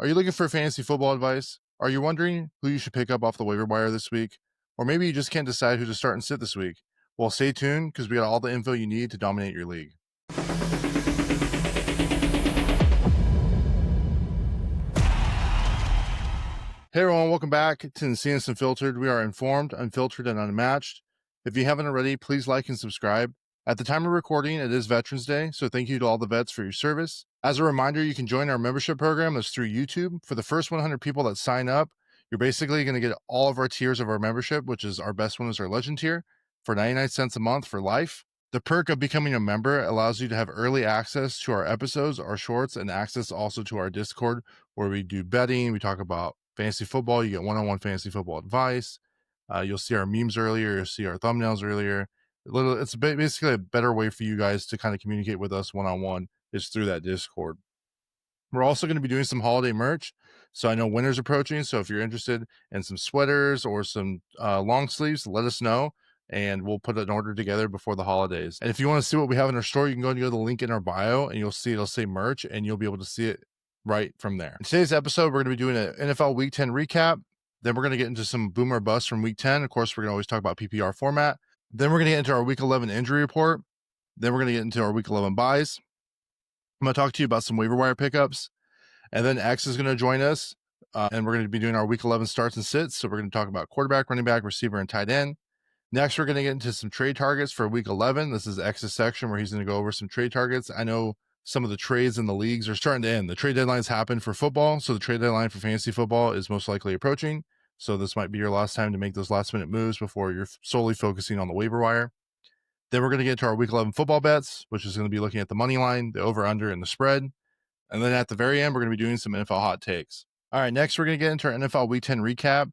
Are you looking for fantasy football advice? Are you wondering who you should pick up off the waiver wire this week? Or maybe you just can't decide who to start and sit this week? Well, stay tuned because we got all the info you need to dominate your league. Hey everyone, welcome back to Encinas Unfiltered. We are informed, unfiltered, and unmatched. If you haven't already, please like and subscribe. At the time of recording, it is Veterans Day, so thank you to all the vets for your service. As a reminder, you can join our membership program that's through YouTube. For the first 100 people that sign up, you're basically going to get all of our tiers of our membership, which is our best one is our Legend tier, for 99 cents a month for life. The perk of becoming a member allows you to have early access to our episodes, our shorts, and access also to our Discord, where we do betting, we talk about fantasy football. You get one-on-one fantasy football advice. You'll see our memes earlier. You'll see our thumbnails earlier. It's basically a better way for you guys to kind of communicate with us one-on-one is through that Discord. We're also going to be doing some holiday merch. So I know winter's approaching. So if you're interested in some sweaters or some long sleeves, let us know and we'll put an order together before the holidays. And if you want to see what we have in our store, you can go to the link in our bio and you'll see it'll say merch and you'll be able to see it right from there. In today's episode, we're going to be doing an NFL Week 10 recap. Then we're going to get into some boomer busts from Week 10. Of course, we're going to always talk about PPR format. Then we're going to get into our Week 11 injury report. Then we're going to get into our Week 11 buys. I'm going to talk to you about some waiver wire pickups. And then X is going to join us. And we're going to be doing our Week 11 starts and sits. So we're going to talk about quarterback, running back, receiver, and tight end. Next, we're going to get into some trade targets for Week 11. This is X's section where he's going to go over some trade targets. I know some of the trades in the leagues are starting to end. The trade deadlines happen for football. So the trade deadline for fantasy football is most likely approaching. So this might be your last time to make those last minute moves before you're solely focusing on the waiver wire. Then we're going to get to our Week 11 football bets, which is going to be looking at the money line, the over, under, and the spread. And then at the very end, we're going to be doing some NFL hot takes. All right, next we're going to get into our NFL Week 10 recap.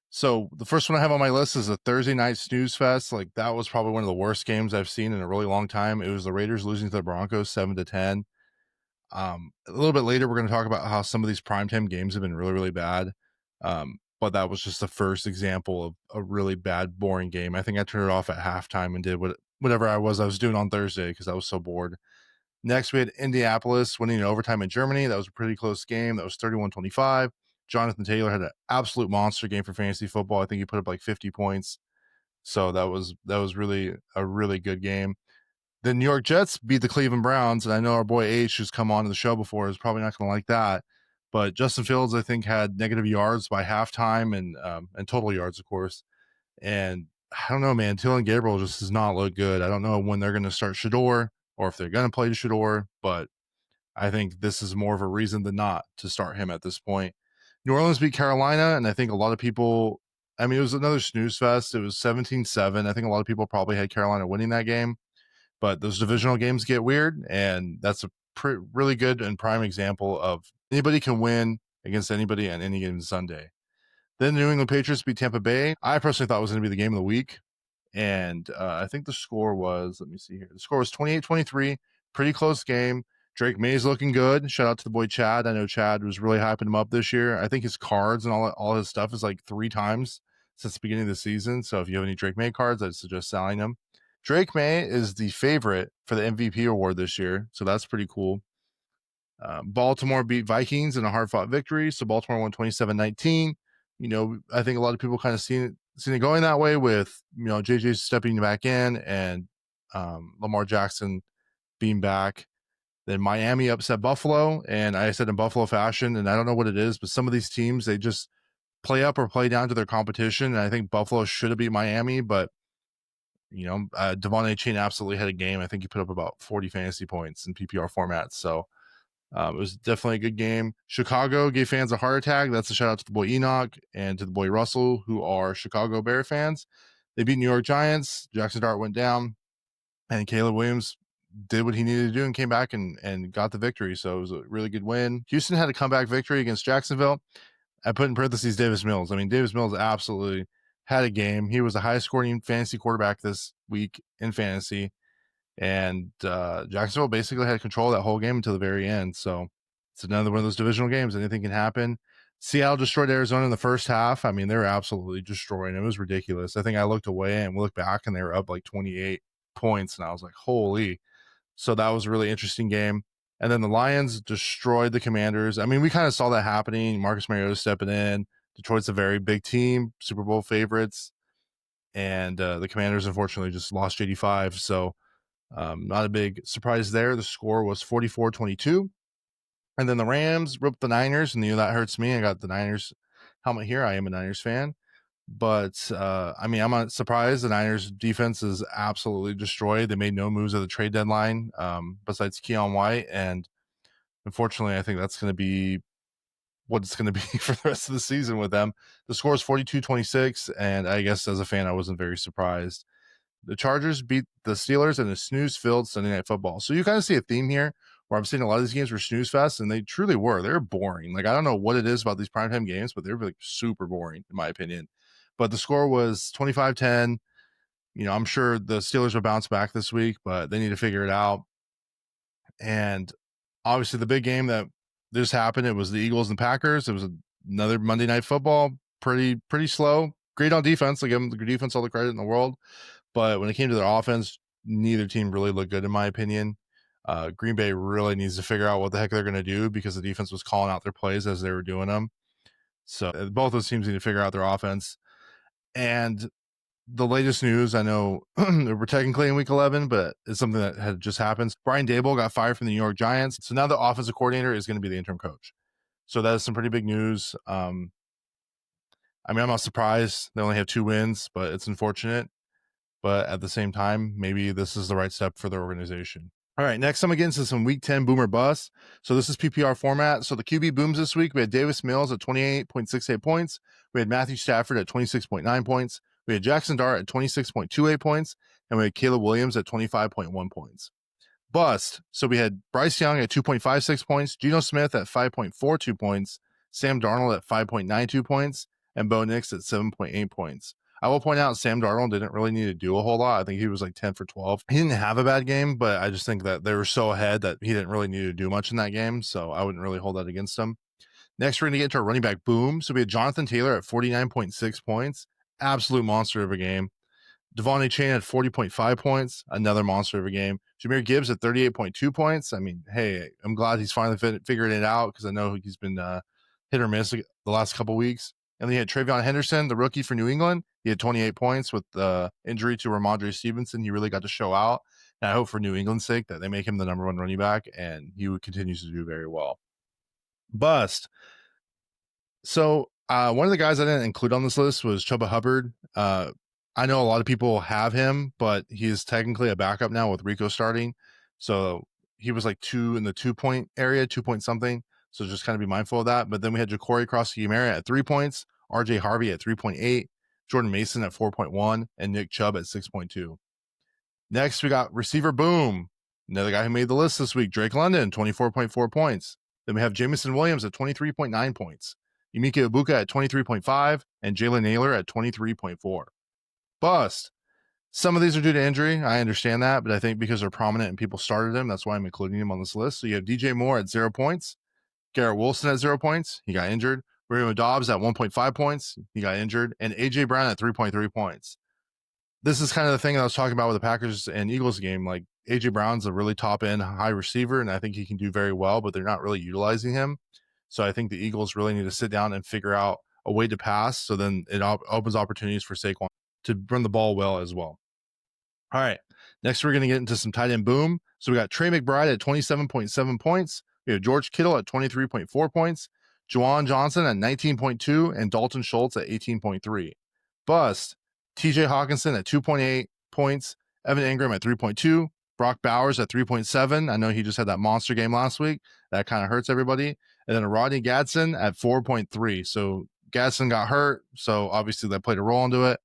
So the first one I have on my list is a Thursday night snooze fest. Like that was probably one of the worst games I've seen in a really long time. It was the Raiders losing to the Broncos 7-10. A little bit later, we're going to talk about how some of these primetime games have been really, really bad. But that was just the first example of a really bad, boring game. I think I turned it off at halftime and did whatever I was doing on Thursday because I was so bored. Next, we had Indianapolis winning in overtime in Germany. That was a pretty close game. That was 31-25. Jonathan Taylor had an absolute monster game for fantasy football. I think he put up like 50 points. So that was really a really good game. The New York Jets beat the Cleveland Browns. And I know our boy H, who's come on to the show before, is probably not going to like that. But Justin Fields, I think, had negative yards by halftime and total yards, of course. And I don't know, man. Till and Gabriel just does not look good. I don't know when they're going to start Shador or if they're going to play Shador, but I think this is more of a reason than not to start him at this point. New Orleans beat Carolina, and I think a lot of people, I mean, it was another snooze fest. It was 17-7. I think a lot of people probably had Carolina winning that game, but those divisional games get weird, and that's a really good and prime example of anybody can win against anybody on any given Sunday. Then the New England Patriots beat Tampa Bay. I personally thought it was going to be the game of the week. And I think the score was, let me see here. The score was 28-23, pretty close game. Drake May's looking good. Shout out to the boy Chad. I know Chad was really hyping him up this year. I think his cards and all his stuff is like 3 times since the beginning of the season. So if you have any Drake May cards, I'd suggest selling them. Drake May is the favorite for the MVP award this year. So that's pretty cool. Baltimore beat Vikings in a hard-fought victory. So Baltimore won 27-19. You know, I think a lot of people kind of seen it going that way with, you know, JJ stepping back in and Lamar Jackson being back. Then Miami upset Buffalo, and I said in Buffalo fashion, and I don't know what it is, but some of these teams, they just play up or play down to their competition, and I think Buffalo should have beat Miami, but, you know, Devon Achane absolutely had a game. I think he put up about 40 fantasy points in PPR formats, so it was definitely a good game. Chicago gave fans a heart attack. That's a shout out to the boy Enoch and to the boy Russell, who are Chicago Bear fans. They beat New York Giants. Jackson Dart went down, and Caleb Williams did what he needed to do and came back and got the victory. So it was a really good win. Houston had a comeback victory against Jacksonville. I put in parentheses Davis Mills. I mean, Davis Mills absolutely had a game. He was the highest scoring fantasy quarterback this week in fantasy. And Jacksonville basically had control of that whole game until the very end. So it's another one of those divisional games. Anything can happen. Seattle destroyed Arizona in the first half. I mean, they were absolutely destroying. It was ridiculous. I think I looked away and looked back and they were up like 28 points. And I was like, holy. So that was a really interesting game. And then the Lions destroyed the Commanders. I mean, we kind of saw that happening. Marcus Mariota stepping in. Detroit's a very big team, Super Bowl favorites. And the Commanders, unfortunately, just lost 85. So not a big surprise there. The score was 44-22. And then the Rams ripped the Niners, and that hurts me. I got the Niners helmet here. I am a Niners fan. But, I mean, I'm not surprised. The Niners defense is absolutely destroyed. They made no moves at the trade deadline besides Keon White. And unfortunately, I think that's going to be what it's going to be for the rest of the season with them. The score is 42-26, and I guess as a fan, I wasn't very surprised. The Chargers beat the Steelers in a snooze-filled Sunday Night Football. So you kind of see a theme here where I'm seeing a lot of these games were snooze fest, and they truly were. They're boring. Like, I don't know what it is about these primetime games, but they're like super boring, in my opinion. But the score was 25-10. I'm sure the Steelers will bounce back this week, but they need to figure it out. And obviously the big game that just happened, it was the Eagles and Packers. It was another Monday Night Football. Pretty slow. Great on defense. I give them the defense all the credit in the world. But when it came to their offense, neither team really looked good, in my opinion. Green Bay really needs to figure out what the heck they're going to do because the defense was calling out their plays as they were doing them. So both those teams need to figure out their offense. And the latest news, I know we're technically in week 11, but it's something that had just happened. Brian Daboll got fired from the New York Giants. So now the offensive coordinator is going to be the interim coach. So that is some pretty big news. I mean, I'm not surprised they only have 2 wins, but it's unfortunate. But at the same time, maybe this is the right step for their organization. All right, next I'm against some week 10 boomer bust. So this is PPR format. So the QB booms this week. We had Davis Mills at 28.68 points. We had Matthew Stafford at 26.9 points. We had Jackson Dart at 26.28 points. And we had Caleb Williams at 25.1 points. Bust. So we had Bryce Young at 2.56 points, Geno Smith at 5.42 points, Sam Darnold at 5.92 points, and Bo Nix at 7.8 points. I will point out Sam Darnold didn't really need to do a whole lot. I think he was like 10 for 12. He didn't have a bad game, but I just think that they were so ahead that he didn't really need to do much in that game. So I wouldn't really hold that against him. Next, we're going to get into our running back boom. So we had Jonathan Taylor at 49.6 points. Absolute monster of a game. Devon Chain at 40.5 points, another monster of a game. Jahmyr Gibbs at 38.2 points. I mean, hey, I'm glad he's finally figured it out because I know he's been hit or miss the last couple weeks. And then you had Travion Henderson, the rookie for New England. He had 28 points with the injury to Ramondre Stevenson. He really got to show out. And I hope for New England's sake that they make him the number 1 running back and he continues to do very well. Bust. So one of the guys I didn't include on this list was Chuba Hubbard. I know a lot of people have him, but he is technically a backup now with Rico starting. So he was like 2 in the 2-point area, 2 point something. So just kind of be mindful of that. But then we had Ja'Cory Cross-Gamera at 3 points, RJ Harvey at 3.8, Jordan Mason at 4.1, and Nick Chubb at 6.2. Next, we got receiver boom. Another guy who made the list this week, Drake London, 24.4 points. Then we have Jameson Williams at 23.9 points, Emeka Ibuka at 23.5, and Jalen Naylor at 23.4. Bust. Some of these are due to injury. I understand that, but I think because they're prominent and people started them, that's why I'm including them on this list. So you have DJ Moore at 0 points, Garrett Wilson at 0 points. He got injured. Romeo Dobbs at 1.5 points. He got injured. And AJ Brown at 3.3 points. This is kind of the thing I was talking about with the Packers and Eagles game. Like AJ Brown's a really top end high receiver, and I think he can do very well, but they're not really utilizing him. So I think the Eagles really need to sit down and figure out a way to pass. So then it opens opportunities for Saquon to run the ball well as well. All right. Next, we're going to get into some tight end boom. So we got Trey McBride at 27.7 points. We have George Kittle at 23.4 points, Juwan Johnson at 19.2, and Dalton Schultz at 18.3. Bust. TJ Hawkinson at 2.8 points, Evan Ingram at 3.2, Brock Bowers at 3.7. I know he just had that monster game last week. That kind of hurts everybody. And then Rodney Gadsden at 4.3. So Gadsden got hurt. So obviously that played a role into it.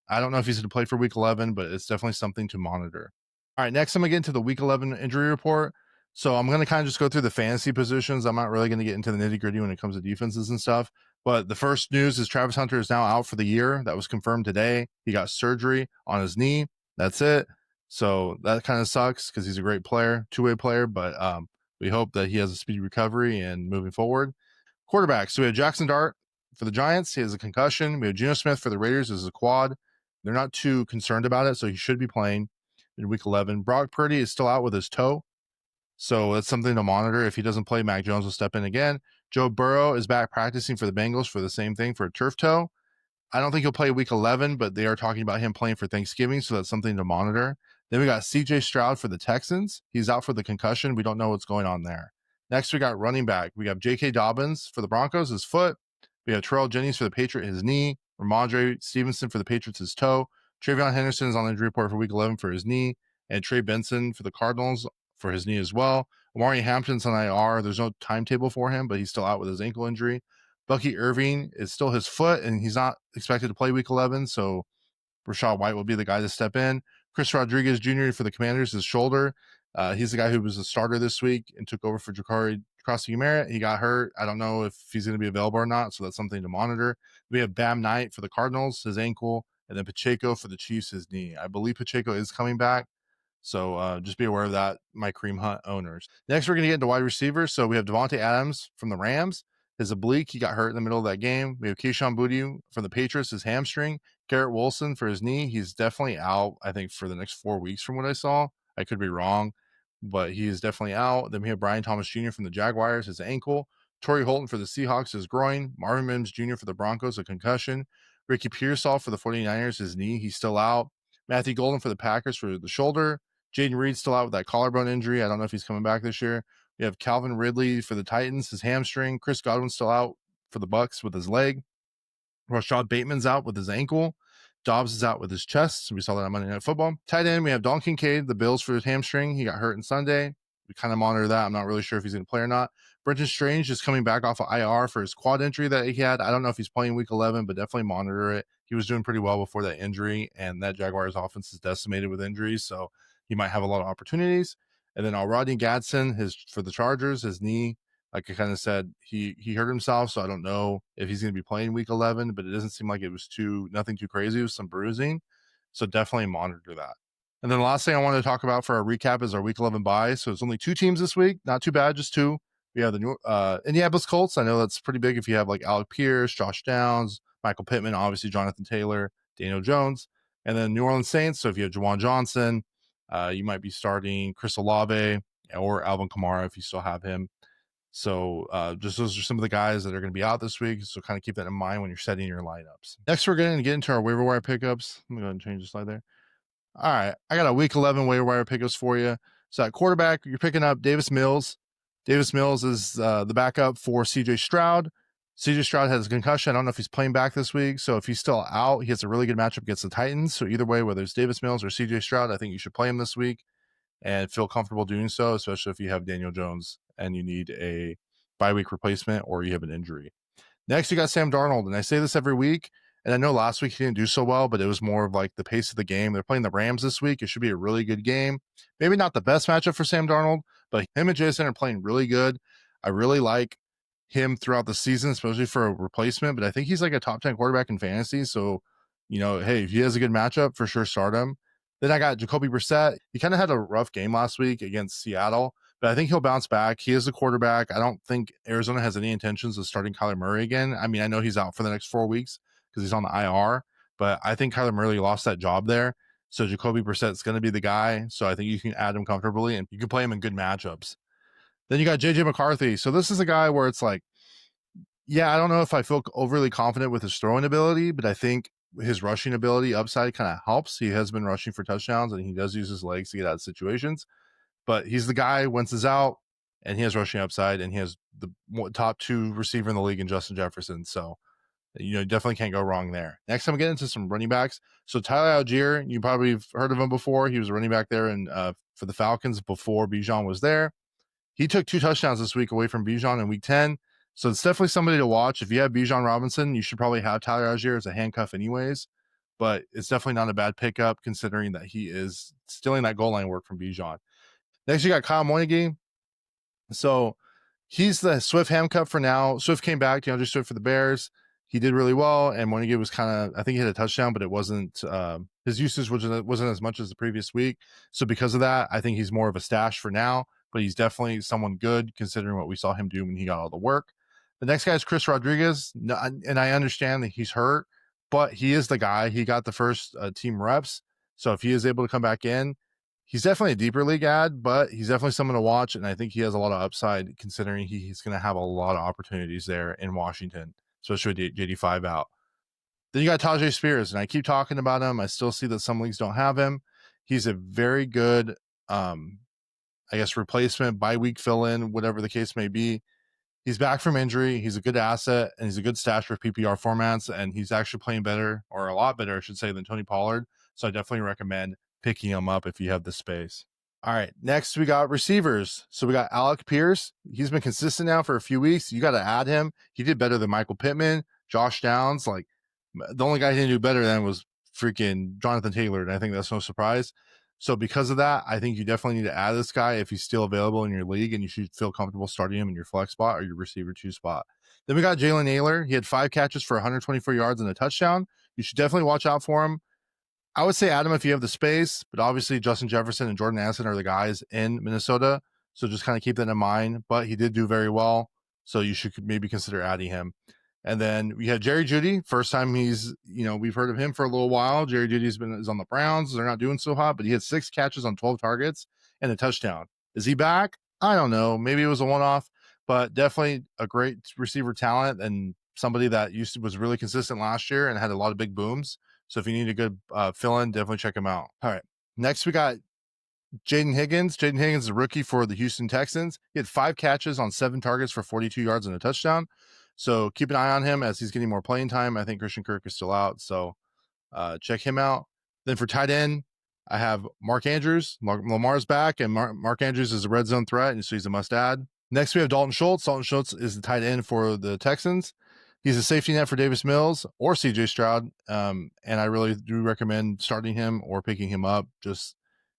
I don't know if he's going to play for week 11, but it's definitely something to monitor. All right, next I'm going to get into the week 11 injury report. So I'm going to kind of just go through the fantasy positions. I'm not really going to get into the nitty gritty when it comes to defenses and stuff. But the first news is Travis Hunter is now out for the year. That was confirmed today. He got surgery on his knee. That's it. So that kind of sucks because he's a great player, two-way player. But we hope that he has a speedy recovery and moving forward. Quarterback. So we have Jackson Dart for the Giants. He has a concussion. We have Geno Smith for the Raiders. This is a quad. They're not too concerned about it, so he should be playing in week 11. Brock Purdy is still out with his toe. So it's something to monitor. If he doesn't play, Mac Jones will step in again. Joe Burrow is back practicing for the Bengals for the same thing, for a turf toe. I don't think he'll play week 11, but they are talking about him playing for Thanksgiving, so that's something to monitor. Then we got CJ Stroud for the Texans. He's out for the concussion. We don't know what's going on there. Next, we got running back. We have J.K. Dobbins for the Broncos, his foot. We have Terrell Jennings for the Patriots, his knee. Ramondre Stevenson for the Patriots, his toe. Travion Henderson is on the injury report for week 11 for his knee. And Trey Benson for the Cardinals for his knee as well. Amari Hampton's on IR. There's no timetable for him, but he's still out with his ankle injury. Bucky Irving is still his foot, and he's not expected to play week 11, so Rachaad White will be the guy to step in. Chris Rodriguez Jr. for the Commanders, his shoulder. He's the guy who was a starter this week and took over for Jakari Cross-Merritt. He got hurt. I don't know if he's going to be available or not, so that's something to monitor. We have Bam Knight for the Cardinals, his ankle, and then Pacheco for the Chiefs, his knee. I believe Pacheco is coming back. So just be aware of that, my Kareem Hunt owners. Next, we're going to get into wide receivers. So we have Devontae Adams from the Rams. His oblique, he got hurt in the middle of that game. We have Keyshawn Boutte from the Patriots, his hamstring. Garrett Wilson for his knee. He's definitely out, I think, for the next 4 weeks from what I saw. I could be wrong, but he is definitely out. Then we have Brian Thomas Jr. from the Jaguars, his ankle. Torrey Holton for the Seahawks, his groin. Marvin Mims Jr. for the Broncos, a concussion. Ricky Pearsall for the 49ers, his knee. He's still out. Matthew Golden for the Packers for the shoulder. Jaden Reed's still out with that collarbone injury. I don't know if he's coming back this year. We have Calvin Ridley for the Titans, his hamstring. Chris Godwin's still out for the Bucks with his leg. Rashad Bateman's out with his ankle. Dobbs is out with his chest. So we saw that on Monday Night Football. Tight end, we have Don Kincaid, the Bills for his hamstring. He got hurt on Sunday. We kind of monitor that. I'm not really sure if he's going to play or not. Brenton Strange is coming back off of IR for his quad injury that he had. I don't know if he's playing week 11, but definitely monitor it. He was doing pretty well before that injury, and that Jaguars offense is decimated with injuries, so he might have a lot of opportunities. And then Rodney Gadsden, for the Chargers, his knee, like I kind of said, he hurt himself, so I don't know if he's going to be playing week 11, but it doesn't seem like it was nothing too crazy. It was some bruising, so definitely monitor that. And then the last thing I wanted to talk about for our recap is our week 11 bye. So it's only 2 teams this week, not too bad, just 2. We have the Indianapolis Colts. I know that's pretty big if you have like Alec Pierce, Josh Downs, Michael Pittman, obviously Jonathan Taylor, Daniel Jones, and then New Orleans Saints. So if you have Juwan Johnson, you might be starting Chris Olave or Alvin Kamara if you still have him. So just those are some of the guys that are going to be out this week. So kind of keep that in mind when you're setting your lineups. Next, we're going to get into our waiver wire pickups. Let me go ahead and change the slide there. All right, I got a week 11 waiver wire pickups for you. So at quarterback, you're picking up Davis Mills. Davis Mills is the backup for CJ Stroud. CJ Stroud has a concussion. I don't know if he's playing back this week. So if he's still out, he has a really good matchup against the Titans. So either way, whether it's Davis Mills or CJ Stroud, I think you should play him this week and feel comfortable doing so, especially if you have Daniel Jones and you need a bye week replacement or you have an injury. Next, you got Sam Darnold, and I say this every week, and I know last week he didn't do so well, but it was more of like the pace of the game. They're playing the Rams this week. It should be a really good game. Maybe not the best matchup for Sam Darnold, but him and Jason are playing really good. I really like him throughout the season, especially for a replacement, but I think he's like a top 10 quarterback in fantasy. So, hey, if he has a good matchup, for sure start him. Then I got Jacoby Brissett. He kind of had a rough game last week against Seattle, but I think he'll bounce back. He is the quarterback. I don't think Arizona has any intentions of starting Kyler Murray again. I mean, I know he's out for the next 4 weeks because he's on the IR, but I think Kyler Murray lost that job there. So Jacoby Brissett is going to be the guy. So I think you can add him comfortably and you can play him in good matchups. Then you got JJ McCarthy. So this is a guy where it's like, yeah, I don't know if I feel overly confident with his throwing ability, but I think his rushing ability upside kind of helps. He has been rushing for touchdowns and he does use his legs to get out of situations. But he's the guy, Wentz is out, and he has rushing upside, and he has the top 2 receiver in the league in Justin Jefferson. So, you definitely can't go wrong there. Next time we get into some running backs. So Tyler Algier, you probably have heard of him before. He was a running back there for the Falcons before Bijan was there. He took 2 touchdowns this week away from Bijan in week 10. So it's definitely somebody to watch. If you have Bijan Robinson, you should probably have Tyler Algier as a handcuff anyways. But it's definitely not a bad pickup considering that he is stealing that goal line work from Bijan. Next, you got Kyle Moinage. So he's the Swift handcuff for now. Swift came back, DeAndre Swift for the Bears. He did really well, and Moinage was kind of, I think he had a touchdown, but it wasn't, his usage wasn't as much as the previous week. So because of that, I think he's more of a stash for now, but he's definitely someone good considering what we saw him do when he got all the work. The next guy is Chris Rodriguez, and I understand that he's hurt, but he is the guy. He got the first team reps. So if he is able to come back in, He's definitely a deeper league ad, but he's definitely someone to watch, and I think he has a lot of upside considering he's going to have a lot of opportunities there in Washington, especially with JD5 out. Then you got Tajay Spears, and I keep talking about him. I still see that some leagues don't have him. He's a very good, replacement, bye-week fill-in, whatever the case may be. He's back from injury. He's a good asset, and he's a good stash for PPR formats, and he's actually playing better, or a lot better, I should say, than Tony Pollard. So I definitely recommend picking him up if you have the space. All right, next we got receivers. So we got Alec Pierce. He's been consistent now for a few weeks. You got to add him. He did better than Michael Pittman, Josh Downs. Like, the only guy he didn't do better than was freaking Jonathan Taylor, and I think that's no surprise. So because of that, I think you definitely need to add this guy if he's still available in your league, and you should feel comfortable starting him in your flex spot or your receiver 2 spot. Then we got Jalen Naylor. He had 5 catches for 124 yards and a touchdown. You should definitely watch out for him. I would say add him if you have the space, but obviously Justin Jefferson and Jordan Addison are the guys in Minnesota, so just kind of keep that in mind. But he did do very well, so you should maybe consider adding him. And then we had Jerry Jeudy. First time we've heard of him for a little while. Jerry Jeudy is on the Browns. They're not doing so hot, but he had 6 catches on 12 targets and a touchdown. Is he back? I don't know. Maybe it was a one-off, but definitely a great receiver talent and somebody that was really consistent last year and had a lot of big booms. So if you need a good fill-in, definitely check him out. All right. Next, we got Jaden Higgins. Jaden Higgins is a rookie for the Houston Texans. He had 5 catches on 7 targets for 42 yards and a touchdown. So keep an eye on him as he's getting more playing time. I think Christian Kirk is still out, so check him out. Then for tight end, I have Mark Andrews. Lamar's back, and Mark Andrews is a red zone threat, and so he's a must-add. Next, we have Dalton Schultz. Dalton Schultz is the tight end for the Texans. He's a safety net for Davis Mills or CJ Stroud, and I really do recommend starting him or picking him up. Just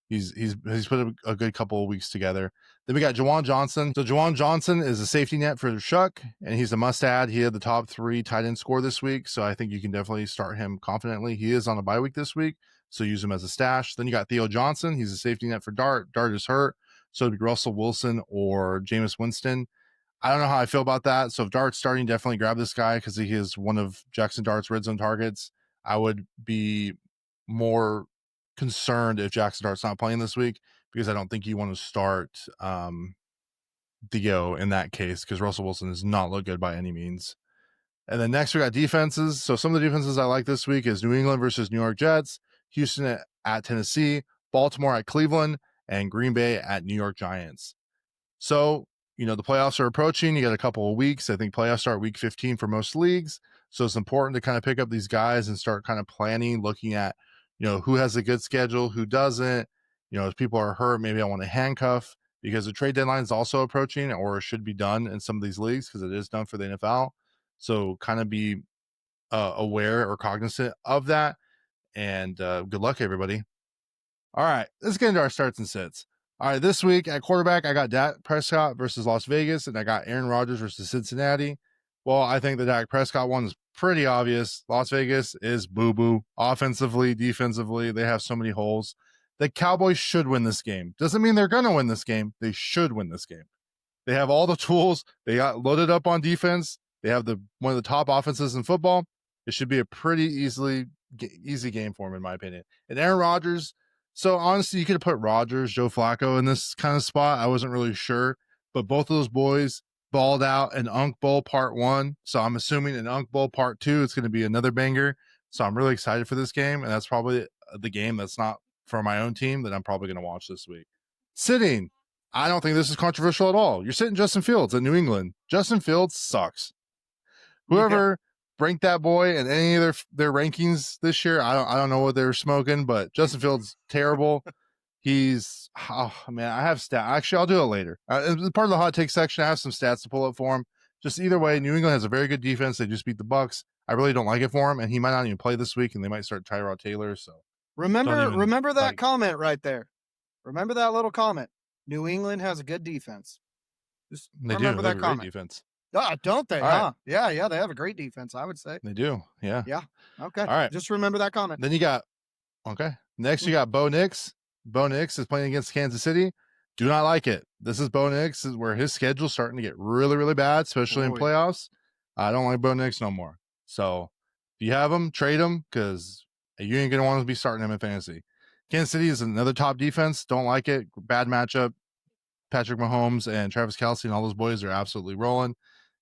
he's put a good couple of weeks together. Then we got Juwan Johnson. So Juwan Johnson is a safety net for Shuck, and he's a must-add. He had the top 3 tight end score this week, so I think you can definitely start him confidently. He is on a bye week this week, so use him as a stash. Then you got Theo Johnson. He's a safety net for Dart. Dart is hurt, so it'd be Russell Wilson or Jameis Winston. I don't know how I feel about that. So if Dart's starting, definitely grab this guy because he is one of Jackson Dart's red zone targets. I would be more concerned if Jackson Dart's not playing this week because I don't think you want to start Theo in that case because Russell Wilson does not look good by any means. And then next we got defenses. So some of the defenses I like this week is New England versus New York Jets, Houston at Tennessee, Baltimore at Cleveland, and Green Bay at New York Giants. So the playoffs are approaching. You got a couple of weeks. I think playoffs start week 15 for most leagues. So it's important to kind of pick up these guys and start kind of planning, looking at, who has a good schedule, who doesn't. If people are hurt, maybe I want to handcuff because the trade deadline is also approaching or should be done in some of these leagues because it is done for the NFL. So kind of be aware or cognizant of that. And good luck, everybody. All right, let's get into our starts and sits. All right, this week at quarterback, I got Dak Prescott versus Las Vegas, and I got Aaron Rodgers versus Cincinnati. Well, I think the Dak Prescott one is pretty obvious. Las Vegas is boo-boo. Offensively, defensively, they have so many holes. The Cowboys should win this game. Doesn't mean they're going to win this game. They should win this game. They have all the tools. They got loaded up on defense. They have one of the top offenses in football. It should be a pretty easy game for them, in my opinion. And Aaron Rodgers, so honestly, you could have put Rodgers, Joe Flacco in this kind of spot. I wasn't really sure, but both of those boys balled out in Unk Bowl Part 1. So I'm assuming in Unk Bowl Part 2, it's going to be another banger. So I'm really excited for this game. And that's probably the game that's not for my own team that I'm probably going to watch this week. Sitting. I don't think this is controversial at all. You're sitting Justin Fields in New England. Justin Fields sucks. Whoever ranked that boy in any of their rankings this year, I don't know what they were smoking, but Justin Fields terrible. He's I have stats. Actually, I'll do it later. Part of the hot take section, I have some stats to pull up for him. Just either way, New England has a very good defense. They just beat the Bucs. I really don't like it for him, and he might not even play this week, and they might start Tyrod Taylor. So remember that comment right there. Remember that little comment. New England has a good defense. Just remember that comment. Great defense. Don't they? Huh? Right. Yeah, they have a great defense, I would say. They do. Yeah. Okay. All right. Just remember that comment. Then you got Next you got Bo Nix. Bo Nix is playing against Kansas City. Do not like it. This is Bo Nix, is where his schedule's starting to get really, really bad, especially in playoffs. I don't like Bo Nix no more. So if you have him, trade him because you ain't gonna want to be starting him in fantasy. Kansas City is another top defense. Don't like it. Bad matchup. Patrick Mahomes and Travis Kelce and all those boys are absolutely rolling.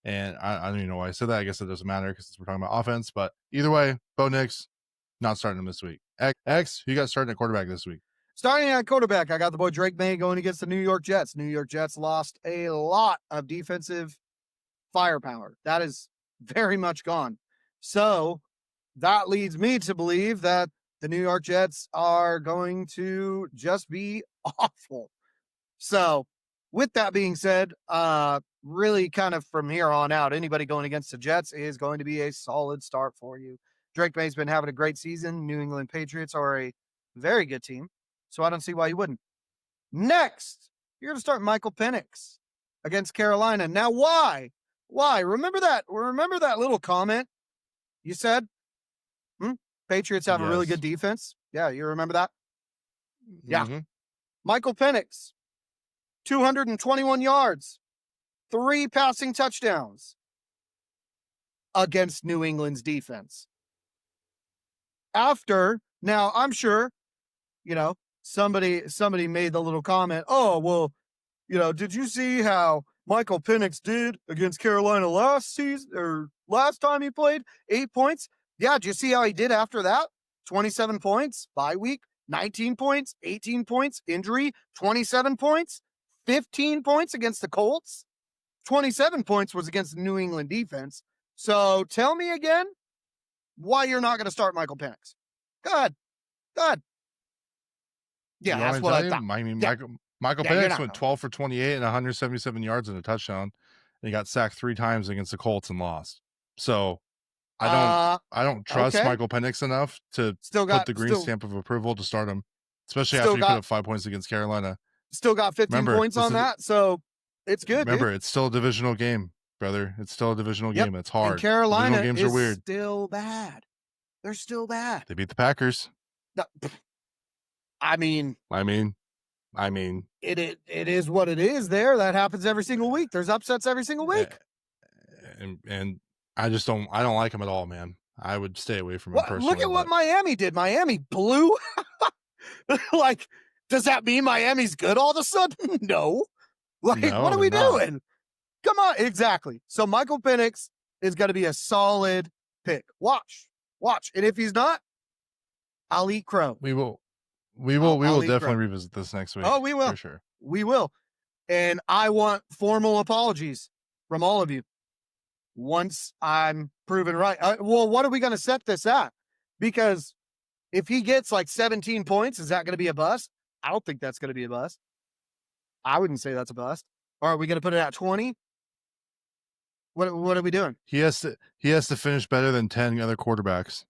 And I don't even know why I said that. I guess it doesn't matter because we're talking about offense. But either way, Bo Nix not starting him this week. X, who you got starting at quarterback this week? Starting at quarterback, I got the boy Drake May going against the New York Jets. New York Jets lost a lot of defensive firepower. That is very much gone. So that leads me to believe that the New York Jets are going to just be awful. So with that being said, really kind of from here on out, anybody going against the Jets is going to be a solid start for you. Drake May's been having a great season. New England Patriots are a very good team. So I don't see why you wouldn't. Next, you're going to start Michael Penix against Carolina. Now, why? Why? Remember that little comment you said? Patriots have a really good defense. Yeah, you remember that? Yeah. Mm-hmm. Michael Penix, 221 yards, 3 passing touchdowns against New England's defense. Now I'm sure, somebody made the little comment, oh, well, did you see how Michael Penix did against Carolina last season or last time he played? 8 points. Yeah, did you see how he did after that? 27 points, bye week, 19 points, 18 points, injury, 27 points, 15 points against the Colts. 27 points was against the New England defense. So tell me again why you're not going to start Michael Penix. Go ahead. Yeah, that's what I thought. I mean, yeah. Michael Penix went 12 for 28 and 177 yards and a touchdown. And he got sacked 3 times against the Colts and lost. So I don't trust Michael Penix enough to put the green stamp of approval to start him, especially after he put up 5 points against Carolina. Still got 15 points on that, so it's good. Remember, it's still a divisional game, brother. It's still a divisional game. It's hard. And Carolina games is are weird. Still bad. They're still bad. They beat the Packers. I mean, it is what it is. There, that happens every single week. There's upsets every single week. And I don't like him at all, man. I would stay away from him personally. Look at what Miami did. Miami blew. Like, does that mean Miami's good all of a sudden? No. Like, no, what are we doing? Come on. Exactly. So Michael Penix is going to be a solid pick. Watch. And if he's not, I'll eat crow. We will definitely revisit this next week. Oh, we will. For sure. We will. And I want formal apologies from all of you once I'm proven right. Well, what are we going to set this at? Because if he gets like 17 points, is that going to be a bust? I don't think that's going to be a bust. I wouldn't say that's a bust. Or are we going to put it at 20? What are we doing? He has to finish better than 10 other quarterbacks.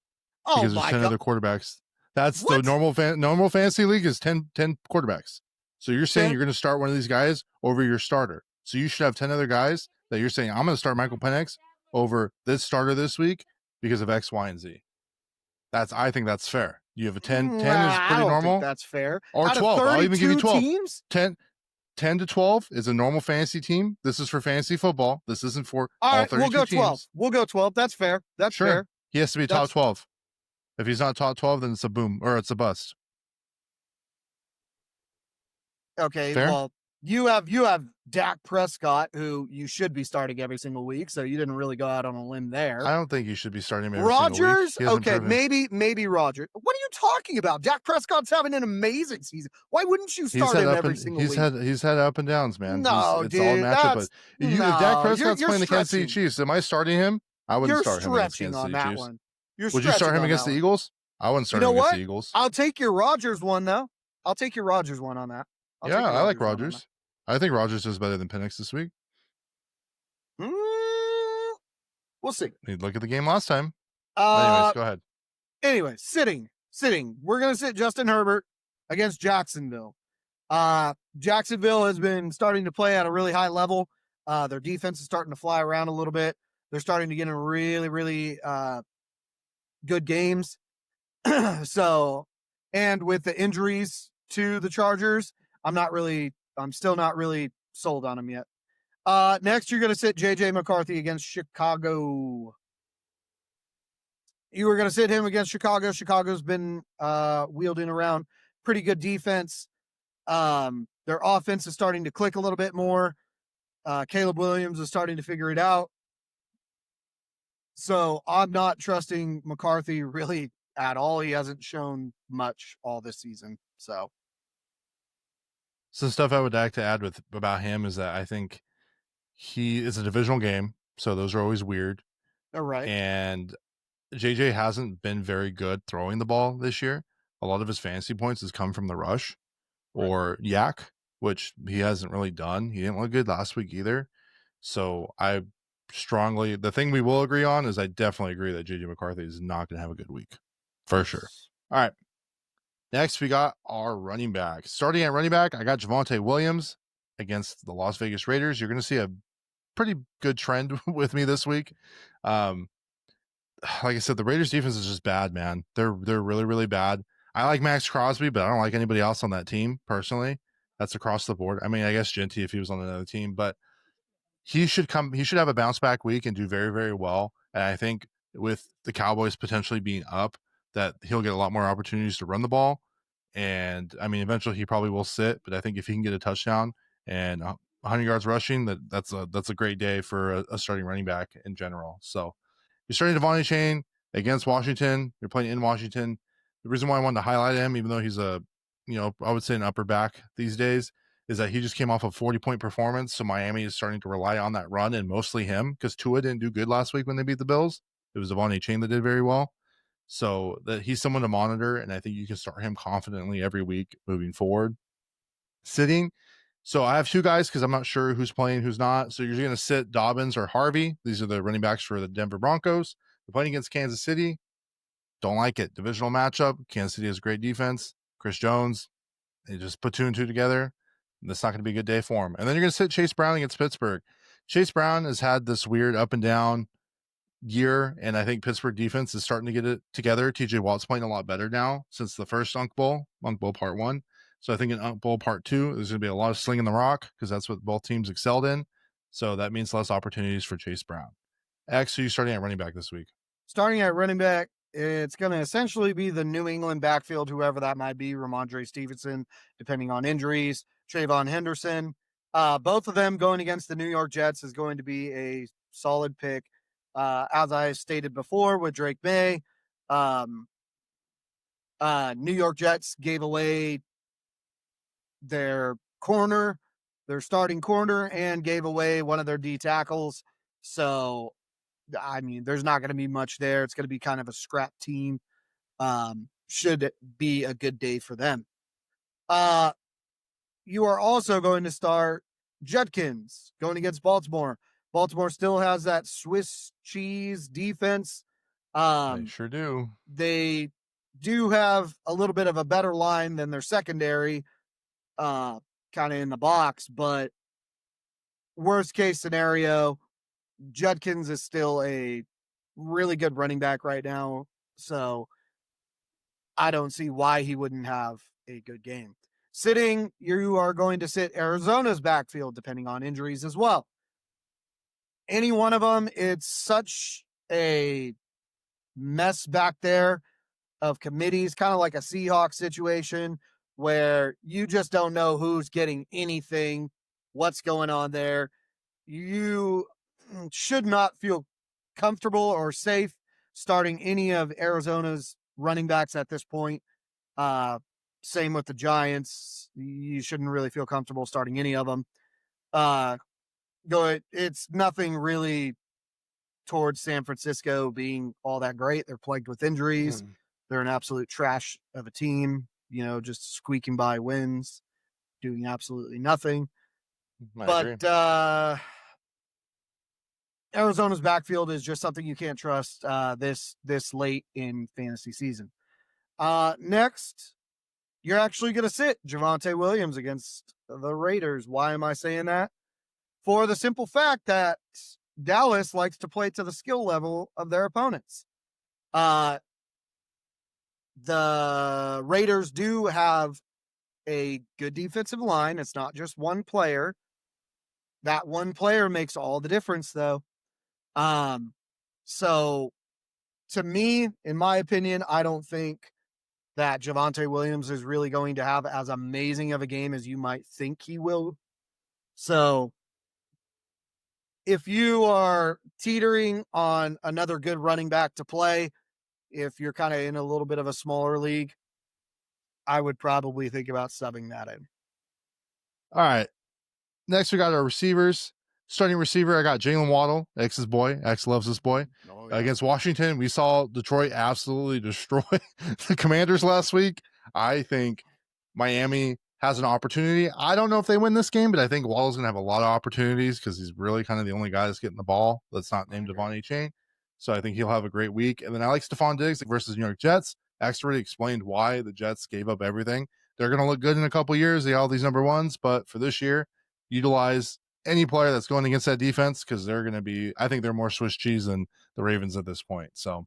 Oh, because there's 10 other quarterbacks. That's what? The normal fantasy league is 10 quarterbacks. So you're saying you're going to start one of these guys over your starter. So you should have 10 other guys that you're saying, I'm going to start Michael Penix over this starter this week because of X, Y, and Z. I think that's fair. You have a 10. 10 is pretty I don't normal. Think that's fair. Or 12. I'll even give you 12. Teams? 10 to 12 is a normal fantasy team. This is for fantasy football. This isn't for all 32 we'll go 12. Teams. We'll go 12. That's fair. That's fair. He has to be top 12. If he's not top 12, then it's a boom or it's a bust. Okay, fair? Well, you have Dak Prescott, who you should be starting every single week, so you didn't really go out on a limb there. I don't think you should be starting him every single week. Okay, maybe Rodgers. What are you talking about? Dak Prescott's having an amazing season. Why wouldn't you start him every single week? He's had up and downs, man. No, it's all matchup. But if Dak Prescott's playing the Kansas City Chiefs, am I starting him? I wouldn't start him against Kansas City Chiefs. Would you start him against the Eagles? I wouldn't start him against the Eagles. I'll take your Rodgers one, though. I'll take your Rodgers one on that. I like Rodgers. I think Rodgers is better than Penix this week. We'll see. Look at the game last time. Anyways, go ahead. Anyway, sitting. We're going to sit Justin Herbert against Jacksonville. Jacksonville has been starting to play at a really high level. Their defense is starting to fly around a little bit. They're starting to get in really, really good games. So, and with the injuries to the Chargers, I'm still not really sold on him yet. Next, you're going to sit JJ McCarthy against Chicago. You were going to sit him against Chicago. Chicago's been wielding around pretty good defense. Their offense is starting to click a little bit more. Caleb Williams is starting to figure it out. So I'm not trusting McCarthy really at all. He hasn't shown much all this season. So Some stuff I would like to add about him is that I think he is a divisional game, so those are always weird. all right. And JJ hasn't been very good throwing the ball this year. A lot of his fantasy points has come from the rush or yak, which he hasn't really done. He didn't look good last week either. So the thing we will agree on is I definitely agree that JJ McCarthy is not going to have a good week for sure. All right. Next, we got our running back. Starting at running back, I got Javonte Williams against the Las Vegas Raiders. You're going to see a pretty good trend with me this week. Like I said, the Raiders defense is just bad, man. They're really, really bad. I like Max Crosby, but I don't like anybody else on that team personally. That's across the board. I mean, I guess Genty if he was on another team, but he should have a bounce back week and do very, very well. And I think with the Cowboys potentially being up, that he'll get a lot more opportunities to run the ball. And I mean, eventually he probably will sit, but I think if he can get a touchdown and 100 yards rushing, that's a great day for a starting running back in general. So you're starting Devontae Chain against Washington. You're playing in Washington. The reason why I wanted to highlight him, even though he's I would say an upper back these days, is that he just came off a 40-point performance. So Miami is starting to rely on that run and mostly him because Tua didn't do good last week when they beat the Bills. It was Devontae Chain that did very well. So that he's someone to monitor, and I think you can start him confidently every week moving forward. Sitting. So I have two guys because I'm not sure who's playing, who's not. So you're going to sit Dobbins or Harvey. These are the running backs for the Denver Broncos. They're playing against Kansas City. Don't like it. Divisional matchup. Kansas City has great defense. Chris Jones. They just put two and two together. That's not going to be a good day for him. And then you're going to sit Chase Brown against Pittsburgh. Chase Brown has had this weird up and down year, and I think Pittsburgh defense is starting to get it together. TJ Watt's playing a lot better now since the first Unk Bowl Part 1. So I think in Unk Bowl Part 2, there's going to be a lot of slinging the rock because that's what both teams excelled in. So that means less opportunities for Chase Brown. X, who are you starting at running back this week? Starting at running back, it's going to essentially be the New England backfield, whoever that might be, Ramondre Stevenson, depending on injuries, Trayvon Henderson. Both of them going against the New York Jets is going to be a solid pick. As I stated before with Drake May, New York Jets gave away their starting corner, and gave away one of their D tackles. So, I mean, there's not going to be much there. It's going to be kind of a scrap team. Should be a good day for them. You are also going to start Judkins going against Baltimore. Baltimore still has that Swiss cheese defense. They sure do. They do have a little bit of a better line than their secondary, kind of in the box, but worst case scenario, Judkins is still a really good running back right now. So I don't see why he wouldn't have a good game. Sitting, you are going to sit Arizona's backfield, depending on injuries as well. Any one of them, it's such a mess back there of committees, kind of like a Seahawks situation where you just don't know who's getting anything, what's going on there. You should not feel comfortable or safe starting any of Arizona's running backs at this point. Same with the Giants. You shouldn't really feel comfortable starting any of them. It's nothing really towards San Francisco being all that great. They're plagued with injuries. They're an absolute trash of a team, just squeaking by wins, doing absolutely nothing. But Arizona's backfield is just something you can't trust this late in fantasy season. Next, you're actually going to sit Javonte Williams against the Raiders. Why am I saying that? For the simple fact that Dallas likes to play to the skill level of their opponents. The Raiders do have a good defensive line. It's not just one player. That one player makes all the difference, though. So to me, in my opinion, I don't think that Javonte Williams is really going to have as amazing of a game as you might think he will. So if you are teetering on another good running back to play, if you're kind of in a little bit of a smaller league, I would probably think about subbing that in. All right. Next, we got our receivers. Starting receiver, I got Jalen Waddle, X's boy. X loves this boy. Oh, Against Washington, we saw Detroit absolutely destroy the Commanders last week. I think Miami has an opportunity. I don't know if they win this game, but I think Waddle's going to have a lot of opportunities because he's really kind of the only guy that's getting the ball that's not named Devon Chain. So I think he'll have a great week. And then I like Stephon Diggs versus New York Jets. X already explained why the Jets gave up everything. They're going to look good in a couple years. They have all these number ones, but for this year, utilize any player that's going against that defense because they're going to be, I think they're more Swiss cheese than the Ravens at this point. So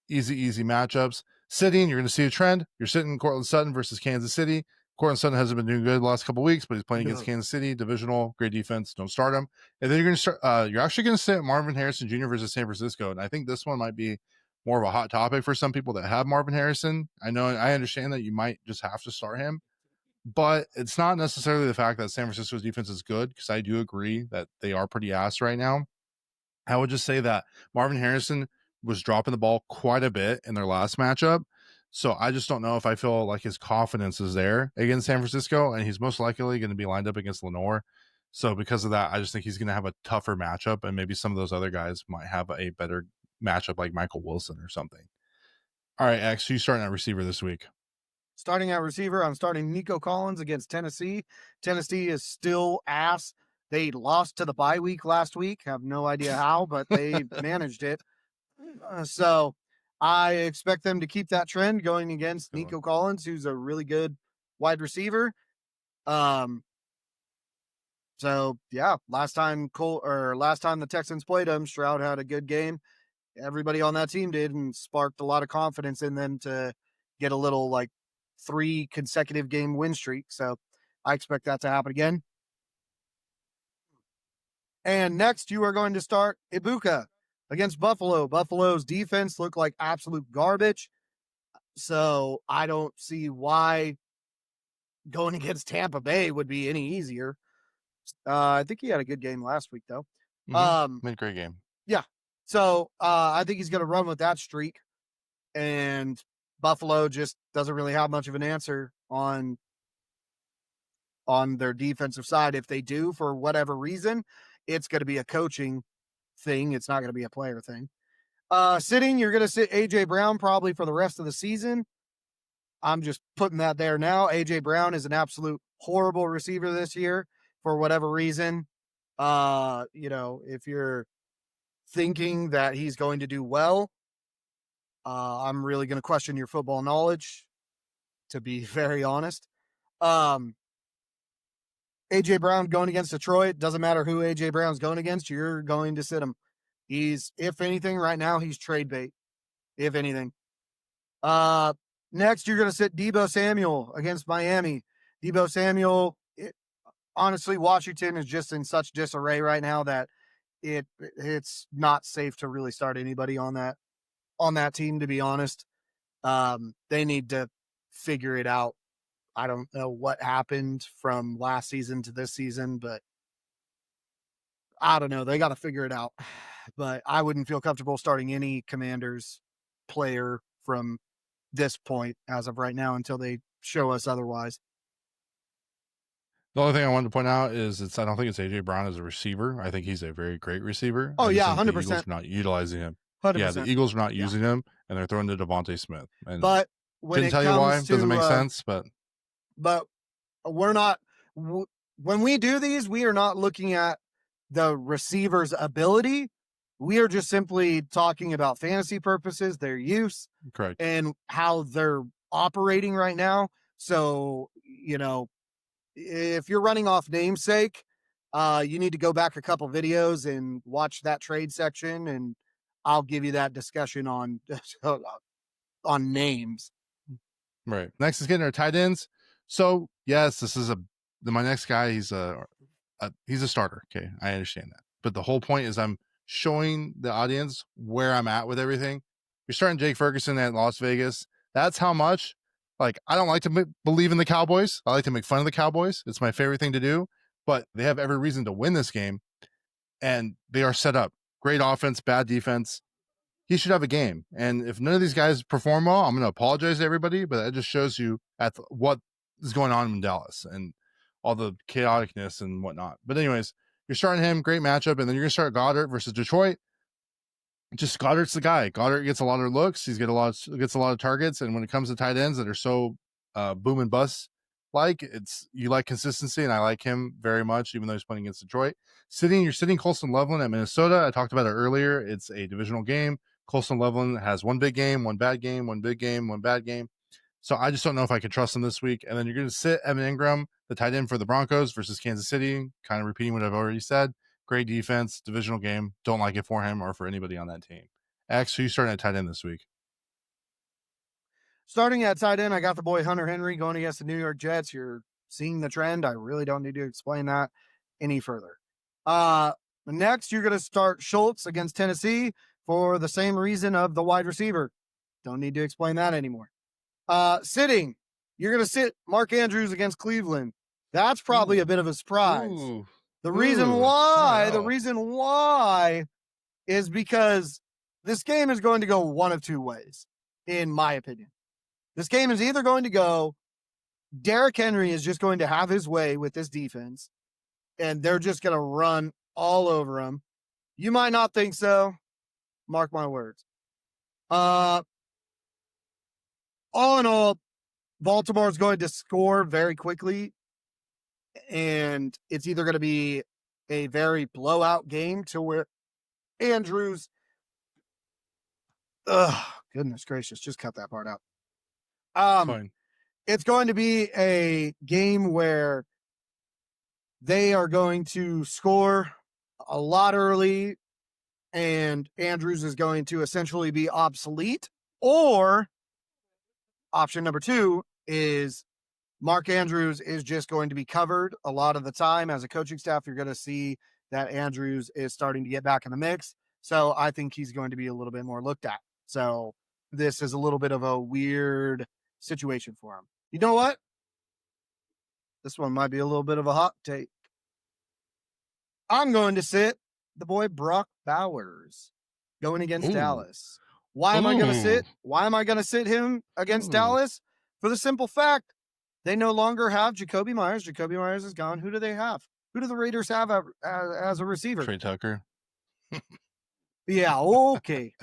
easy matchups. Sitting, you're going to see a trend. You're sitting Cortland Sutton versus Kansas City. Cortland Sutton hasn't been doing good the last couple of weeks, but he's playing against Kansas City, divisional, great defense. Don't start him. And then you're going to start, you're actually going to sit Marvin Harrison Jr. versus San Francisco. And I think this one might be more of a hot topic for some people that have Marvin Harrison. I understand that you might just have to start him, but it's not necessarily the fact that San Francisco's defense is good, because I do agree that they are pretty ass right now. I would just say that Marvin Harrison was dropping the ball quite a bit in their last matchup. So I just don't know if I feel like his confidence is there against San Francisco, and he's most likely going to be lined up against Lenore. So because of that, I just think he's going to have a tougher matchup, and maybe some of those other guys might have a better matchup like Michael Wilson or something. All right, X, you starting at receiver this week? Starting at receiver, I'm starting Nico Collins against Tennessee. Tennessee is still ass. They lost to the bye week last week. Have no idea how, but they managed it. So I expect them to keep that trend going against Nico Collins, who's a really good wide receiver. So yeah, last time the Texans played him, Stroud had a good game. Everybody on that team did, and sparked a lot of confidence in them to get a little 3 consecutive game win streak. So I expect that to happen again. And next, you are going to start Ibuka against Buffalo. Buffalo's defense looked like absolute garbage. So I don't see why going against Tampa Bay would be any easier. I think he had a good game last week, though. Made a great game. Yeah. So I think he's going to run with that streak. And Buffalo just doesn't really have much of an answer on their defensive side. If they do, for whatever reason, it's going to be a coaching thing. It's not going to be a player thing. Sitting, you're going to sit AJ Brown probably for the rest of the season. I'm just putting that there now. AJ Brown is an absolute horrible receiver this year for whatever reason. If you're thinking that he's going to do well, I'm really going to question your football knowledge, to be very honest. AJ Brown going against Detroit, doesn't matter who AJ Brown's going against, you're going to sit him. He's, if anything, right now, he's trade bait, if anything. Next, you're going to sit Deebo Samuel against Miami. Deebo Samuel, honestly, Washington is just in such disarray right now that it's not safe to really start anybody on that team, to be honest. They need to figure it out. I don't know what happened from last season to this season, but I don't know. They got to figure it out. But I wouldn't feel comfortable starting any Commanders player from this point as of right now until they show us otherwise. The only thing I wanted to point out is I don't think it's AJ Brown as a receiver. I think he's a very great receiver. Oh, yeah, think 100%. The Eagles are not utilizing him. 100%. Yeah, the Eagles are not using him, and they're throwing to Devontae Smith. And but when couldn't it tell you comes why. to, Doesn't make sense, but we're not. When we do these, we are not looking at the receiver's ability. We are just simply talking about fantasy purposes, their use, correct, and how they're operating right now. So, if you're running off namesake, you need to go back a couple videos and watch that trade section, and I'll give you that discussion on names. Right. Next is getting our tight ends. So yes, this is my next guy. He's a starter. Okay, I understand that. But the whole point is I'm showing the audience where I'm at with everything. You're starting Jake Ferguson at Las Vegas. That's how much Like, I don't like to believe in the Cowboys. I like to make fun of the Cowboys. It's my favorite thing to do, but they have every reason to win this game, and they are set up. Great offense, bad defense. He should have a game. And if none of these guys perform well, I'm going to apologize to everybody, but that just shows you what is going on in Dallas and all the chaoticness and whatnot. But anyways, you're starting him, great matchup, and then you're going to start Goddard versus Detroit. Just Goddard's the guy. Goddard gets a lot of looks. Gets a lot of targets. And when it comes to tight ends that are so boom and bust, you like consistency, and I like him very much, even though he's playing against Detroit. You're sitting Colston Loveland at Minnesota. I talked about it earlier. It's a divisional game. Colston Loveland has one big game, one bad game, one big game, one bad game. So I just don't know if I could trust him this week. And then you're going to sit Evan Ingram, the tight end for the Broncos versus Kansas City, kind of repeating what I've already said. Great defense, divisional game. Don't like it for him or for anybody on that team. X, who you starting at tight end this week? Starting at tight end, I got the boy Hunter Henry going against the New York Jets. You're seeing the trend. I really don't need to explain that any further. Next, you're going to start Schultz against Tennessee for the same reason of the wide receiver. Don't need to explain that anymore. Sitting, you're going to sit Mark Andrews against Cleveland. That's probably a bit of a surprise. The reason why is because this game is going to go one of two ways, in my opinion. This game is either going to go, Derrick Henry is just going to have his way with this defense, and they're just going to run all over him. You might not think so. Mark my words. All in all, Baltimore is going to score very quickly, and it's either going to be a very blowout game to where Andrews, goodness gracious, just cut that part out. Fine. It's going to be a game where they are going to score a lot early, and Andrews is going to essentially be obsolete. Or option number two is Mark Andrews is just going to be covered a lot of the time. As a coaching staff, you're going to see that Andrews is starting to get back in the mix. So I think he's going to be a little bit more looked at. So this is a little bit of a weird situation for him. You know what? This one might be a little bit of a hot take. I'm going to sit the boy Brock Bowers going against Dallas. Why am I going to sit him against Dallas? For the simple fact, they no longer have Jacoby Myers. Jacoby Myers is gone. Who do they have? Who do the Raiders have as a receiver? Trey Tucker. Yeah, okay.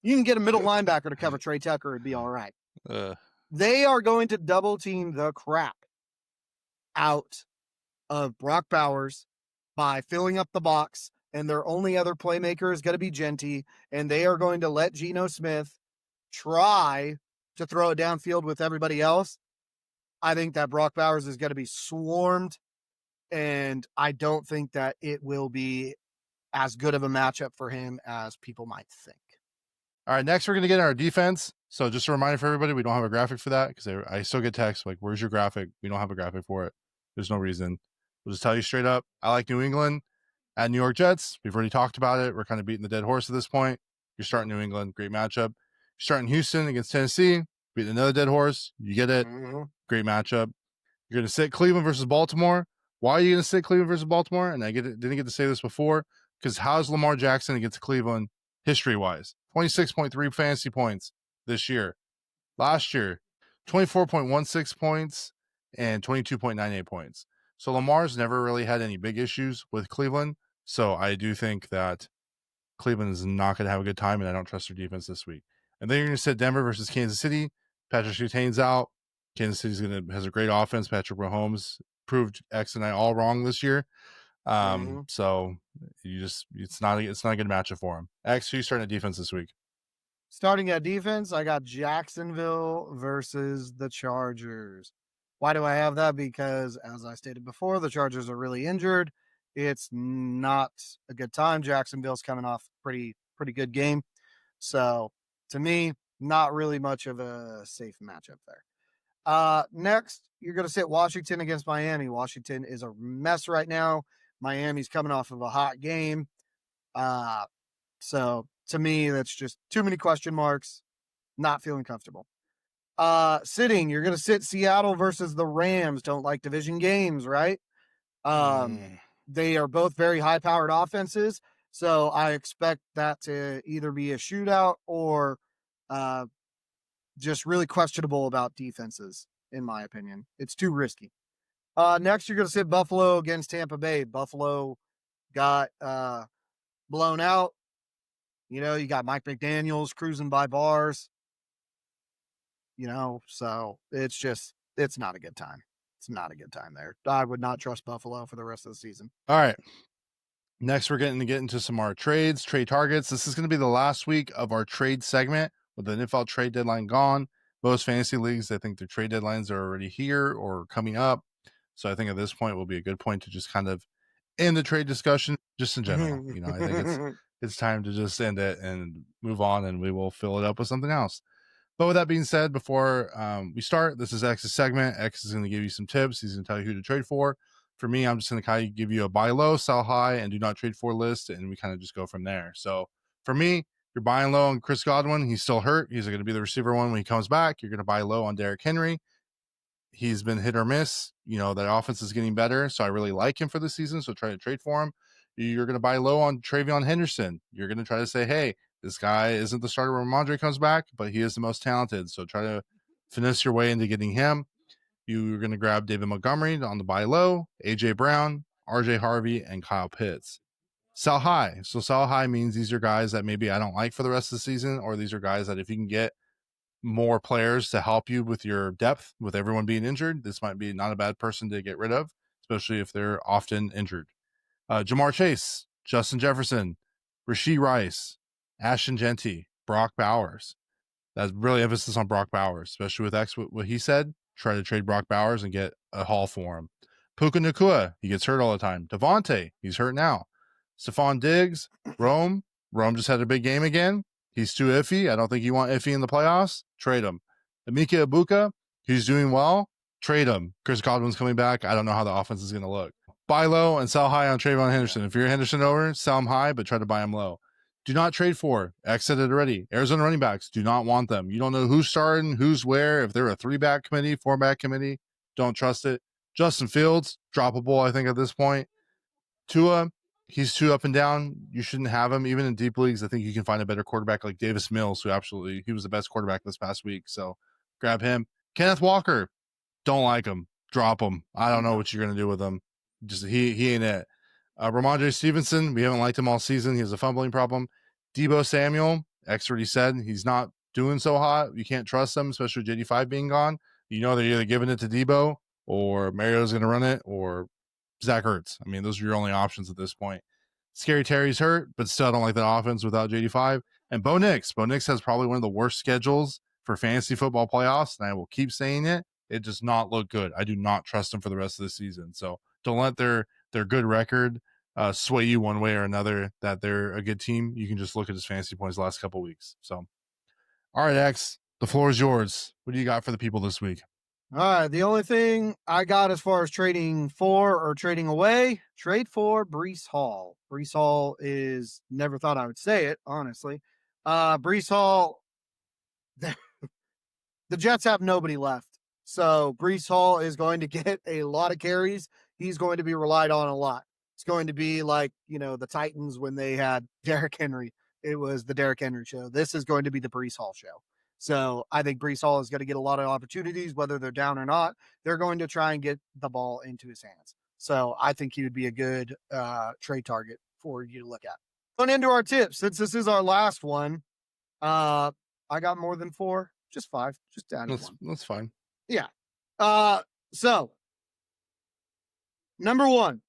You can get a middle linebacker to cover Trey Tucker. It'd be all right. They are going to double team the crap out of Brock Bowers by filling up the box, and their only other playmaker is going to be Genty, and they are going to let Geno Smith try to throw it downfield with everybody else. I think that Brock Bowers is going to be swarmed, and I don't think that it will be as good of a matchup for him as people might think. All right, next we're going to get our defense. So just a reminder for everybody, we don't have a graphic for that because I still get texts like, where's your graphic? We don't have a graphic for it. There's no reason. We'll just tell you straight up, I like New England at New York Jets. We've already talked about it. We're kind of beating the dead horse at this point. You're starting New England, great matchup. You're starting Houston against Tennessee, beating another dead horse. You get it. Great matchup. You're going to sit Cleveland versus Baltimore. Why are you going to sit Cleveland versus Baltimore? And I didn't get to say this before, because how's Lamar Jackson against Cleveland history-wise? 26.3 fantasy points this year. Last year, 24.16 points and 22.98 points. So Lamar's never really had any big issues with Cleveland. So I do think that Cleveland is not going to have a good time, and I don't trust their defense this week. And then you're going to sit Denver versus Kansas City. Patrick Surtain's out. Kansas City's has a great offense. Patrick Mahomes proved X and I all wrong this year. So it's not a good matchup for him. X, who's starting at defense this week? Starting at defense, I got Jacksonville versus the Chargers. Why do I have that? Because as I stated before, the Chargers are really injured. It's not a good time. Jacksonville's coming off pretty good game. So to me, not really much of a safe matchup there. Next, you're going to sit Washington against Miami. Washington is a mess right now. Miami's coming off of a hot game. So to me, that's just too many question marks. Not feeling comfortable. Sitting, you're going to sit Seattle versus the Rams. Don't like division games, right? They are both very high powered offenses. So I expect that to either be a shootout or just really questionable about defenses, in my opinion. It's too risky. Next, you're going to sit Buffalo against Tampa Bay. Buffalo got blown out. You got Mike McDaniels cruising by bars. So it's not a good time. It's not a good time there. I would not trust Buffalo for the rest of the season. All right. Next, we're getting to get into some of our trades, trade targets. This is going to be the last week of our trade segment with the NFL trade deadline gone. Most fantasy leagues, I think their trade deadlines are already here or coming up. So I think at this point will be a good point to just kind of end the trade discussion just in general. I think it's time to just end it and move on, and we will fill it up with something else. But with that being said, before we start, this is X's segment. X is going to give you some tips. He's going to tell you who to trade for. For me, I'm just going to kind of give you a buy low, sell high, and do not trade for list, and we kind of just go from there. So for me, you're buying low on Chris Godwin. He's still hurt. He's going to be the receiver one when he comes back. You're going to buy low on Derrick Henry. He's been hit or miss. That offense is getting better, so I really like him for the season, so try to trade for him. You're going to buy low on Travion Henderson. You're going to try to say, hey, this guy isn't the starter when Ramondre comes back, but he is the most talented, so try to finesse your way into getting him. You're going to grab David Montgomery on the buy low, A.J. Brown, R.J. Harvey, and Kyle Pitts. Sell high. So sell high means these are guys that maybe I don't like for the rest of the season, or these are guys that if you can get more players to help you with your depth, with everyone being injured, this might be not a bad person to get rid of, especially if they're often injured. Jamar Chase, Justin Jefferson, Rashee Rice, Ashton Genty, Brock Bowers. That's really emphasis on Brock Bowers, especially with X, what he said. Try to trade Brock Bowers and get a haul for him. Puka Nacua, he gets hurt all the time. Devontae, he's hurt now. Stephon Diggs, Rome just had a big game again. He's too iffy. I don't think you want iffy in the playoffs. Trade him. Emeka Ibuka, he's doing well. Trade him. Chris Godwin's coming back. I don't know how the offense is going to look. Buy low and sell high on Trayvon Henderson. If you're a Henderson owner, sell him high, but try to buy him low. Do not trade for. Exited already. Arizona running backs, do not want them. You don't know who's starting, who's where. If they're a 3-back committee, 4-back committee, don't trust it. Justin Fields, droppable, I think, at this point. Tua, he's too up and down. You shouldn't have him. Even in deep leagues, I think you can find a better quarterback like Davis Mills, who he was the best quarterback this past week. So grab him. Kenneth Walker, don't like him. Drop him. I don't know what you're going to do with him. Just he ain't it. Ramondre Stevenson, we haven't liked him all season. He has a fumbling problem. Debo Samuel, X already said he's not doing so hot. You can't trust him, especially with JD5 being gone. They're either giving it to Debo or Mario's going to run it or Zach Ertz. I mean, those are your only options at this point. Scary Terry's hurt, but still I don't like that offense without JD5. And Bo Nix. Bo Nix has probably one of the worst schedules for fantasy football playoffs, and I will keep saying it. It does not look good. I do not trust them for the rest of the season. So don't let their good record sway you one way or another that they're a good team. You can just look at his fantasy points the last couple of weeks. So, all right, X, the floor is yours. What do you got for the people this week? All right. The only thing I got as far as trading for or trading away, trade for Breece Hall. Breece Hall is, never thought I would say it, honestly. Breece Hall, the Jets have nobody left. So Breece Hall is going to get a lot of carries. He's going to be relied on a lot. It's going to be like, the Titans when they had Derrick Henry. It was the Derrick Henry show. This is going to be the Breece Hall show. So I think Breece Hall is going to get a lot of opportunities, whether they're down or not. They're going to try and get the ball into his hands. So I think he would be a good trade target for you to look at. Going into our tips, since this is our last one, I got more than 4, just 5, just add one. That's fine. Yeah. So number 1,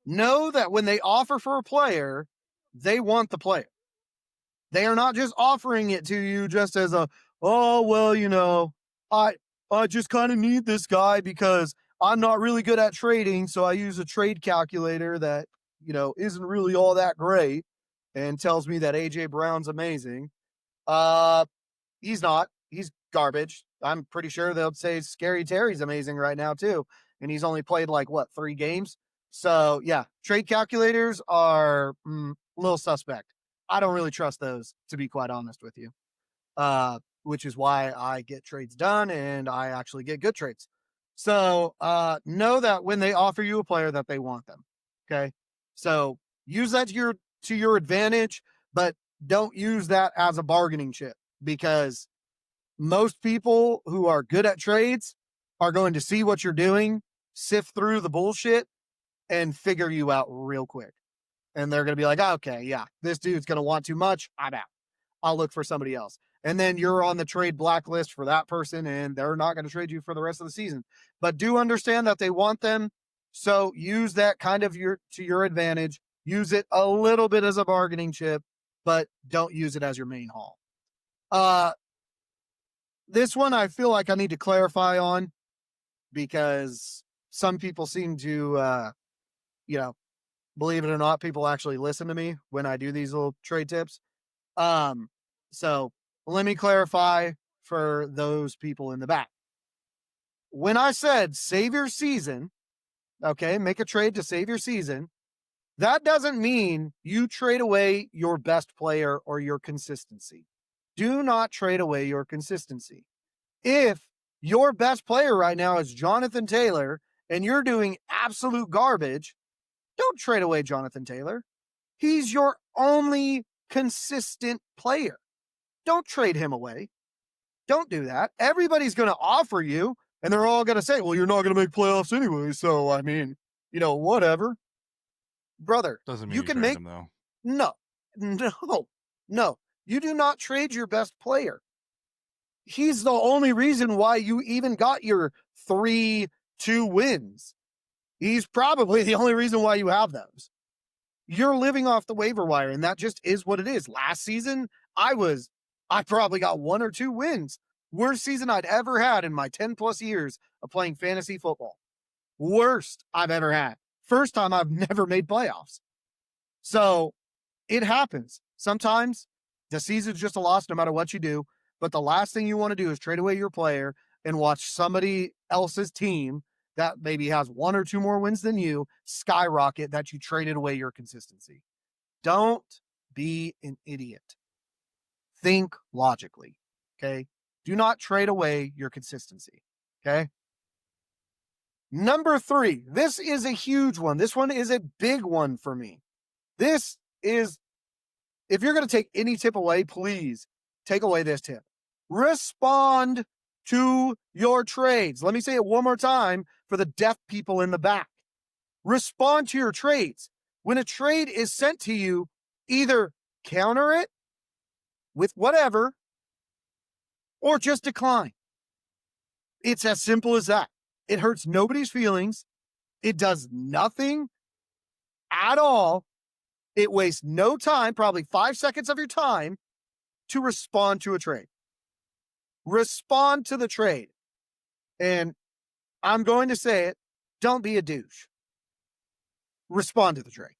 know that when they offer for a player, they want the player. They are not just offering it to you just as I just kind of need this guy because I'm not really good at trading. So I use a trade calculator that, isn't really all that great and tells me that AJ Brown's amazing. He's not. He's garbage. I'm pretty sure they'll say Scary Terry's amazing right now too. And he's only played 3 games. So yeah, trade calculators are a little suspect. I don't really trust those, to be quite honest with you. which is why I get trades done and I actually get good trades. So know that when they offer you a player that they want them. Okay. So use that to your advantage, but don't use that as a bargaining chip, because most people who are good at trades are going to see what you're doing, sift through the bullshit, and figure you out real quick. And they're going to be like, okay, yeah, this dude's going to want too much. I'm out. I'll look for somebody else. And then you're on the trade blacklist for that person, and they're not going to trade you for the rest of the season. But do understand that they want them. So use that kind of to your advantage. Use it a little bit as a bargaining chip, but don't use it as your main haul. This one I feel like I need to clarify on, because some people seem to, believe it or not, people actually listen to me when I do these little trade tips. So let me clarify for those people in the back. When I said save your season, okay, make a trade to save your season, that doesn't mean you trade away your best player or your consistency. Do not trade away your consistency. If your best player right now is Jonathan Taylor and you're doing absolute garbage, don't trade away Jonathan Taylor. He's your only consistent player. Don't trade him away. Don't do that. Everybody's going to offer you, and they're all going to say, well, you're not going to make playoffs anyway. So, I mean, whatever. Brother, Doesn't mean you you can trade make him, though. No. You do not trade your best player. He's the only reason why you even got your 3-2 wins. He's probably the only reason why you have those. You're living off the waiver wire, and that just is what it is. Last season, I probably got 1 or 2 wins. Worst season I'd ever had in my 10 plus years of playing fantasy football. Worst I've ever had. First time I've never made playoffs. So it happens. Sometimes the season's just a loss no matter what you do. But the last thing you want to do is trade away your player and watch somebody else's team that maybe has 1 or 2 more wins than you skyrocket that you traded away your consistency. Don't be an idiot. Think logically, okay? Do not trade away your consistency, okay? Number 3, this is a huge one. This one is a big one for me. This is, if you're going to take any tip away, please take away this tip. Respond to your trades. Let me say it one more time for the deaf people in the back. Respond to your trades. When a trade is sent to you, either counter it with whatever or just decline. It's as simple as that. It hurts nobody's feelings. It does nothing at all. It wastes no time, probably 5 seconds of your time, to respond to a trade. Respond to the trade. And I'm going to say it, don't be a douche. Respond to the trade.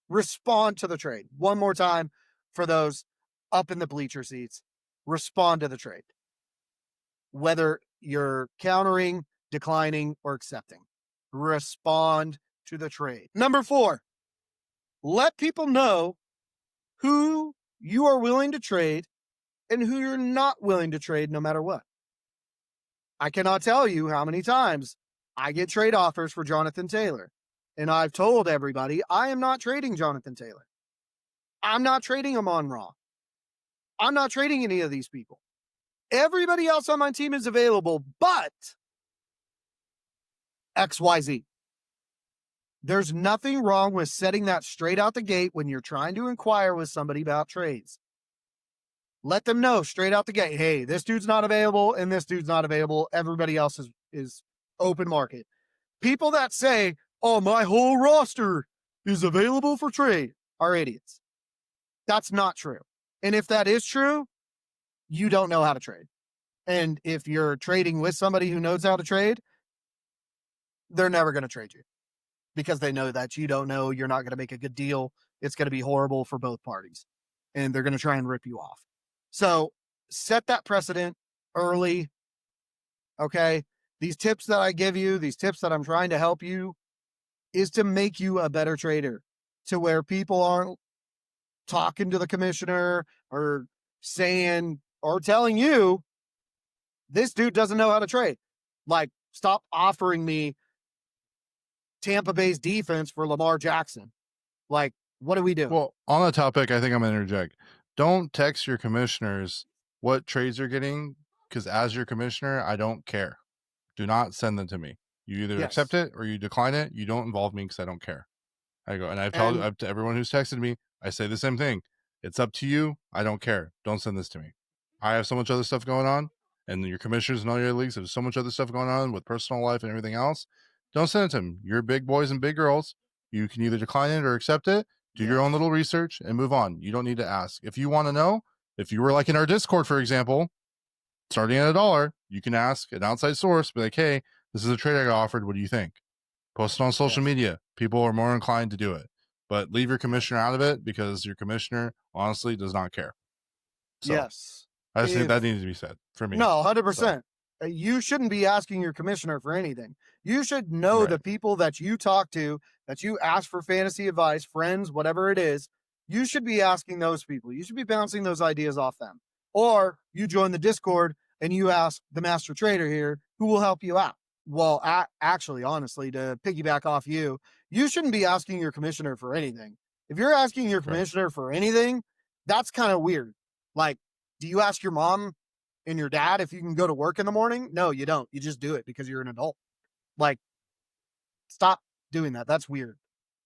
Respond to the trade. One more time for those up in the bleacher seats. Respond to the trade. Whether you're countering, declining, or accepting. Respond to the trade. Number 4, let people know who you are willing to trade and who you're not willing to trade no matter what. I cannot tell you how many times I get trade offers for Jonathan Taylor. And I've told everybody, I am not trading Jonathan Taylor. I'm not trading Amon-Ra. I'm not trading any of these people. Everybody else on my team is available, but XYZ. There's nothing wrong with setting that straight out the gate when you're trying to inquire with somebody about trades. Let them know straight out the gate, hey, this dude's not available and this dude's not available. Everybody else is open market. People that say, oh, my whole roster is available for trade are idiots. That's not true. And if that is true, you don't know how to trade. And if you're trading with somebody who knows how to trade, they're never going to trade you because they know that you don't know, you're not going to make a good deal. It's going to be horrible for both parties. And they're going to try and rip you off. So set that precedent early. Okay. These tips that I give you, these tips that I'm trying to help you, is to make you a better trader, to where people aren't talking to the commissioner or saying or telling you this dude doesn't know how to trade. Like, stop offering me Tampa Bay's defense for Lamar Jackson. Like, what do we do? Well, on that topic, I think I'm going to interject. Don't text your commissioners what trades you're getting, because as your commissioner, I don't care. Do not send them to me. You either accept it or you decline it. You don't involve me because I don't care. I go, and I've told to everyone who's texted me, I say the same thing. It's up to you. I don't care. Don't send this to me. I have so much other stuff going on, and your commissioners and all your leagues have so much other stuff going on with personal life and everything else. Don't send it to them. You're big boys and big girls. You can either decline it or accept it. Do your own little research and move on. You don't need to ask. If you want to know, if you were like in our Discord, for example, starting at $1, you can ask an outside source, be like, hey, this is a trade I got offered. What do you think? Post it on social media. People are more inclined to do it. But leave your commissioner out of it because your commissioner honestly does not care. So, yes. I just think that needs to be said for me. No, 100%. So. You shouldn't be asking your commissioner for anything. You should know the people that you talk to, that you ask for fantasy advice, friends, whatever it is. You should be asking those people. You should be bouncing those ideas off them. Or you join the Discord and you ask the master trader here who will help you out. Well, actually, honestly, to piggyback off you, you shouldn't be asking your commissioner for anything. If you're asking your commissioner for anything, that's kind of weird. Like, do you ask your mom and your dad if you can go to work in the morning? No, you don't. You just do it because you're an adult. Like, stop doing that. That's weird.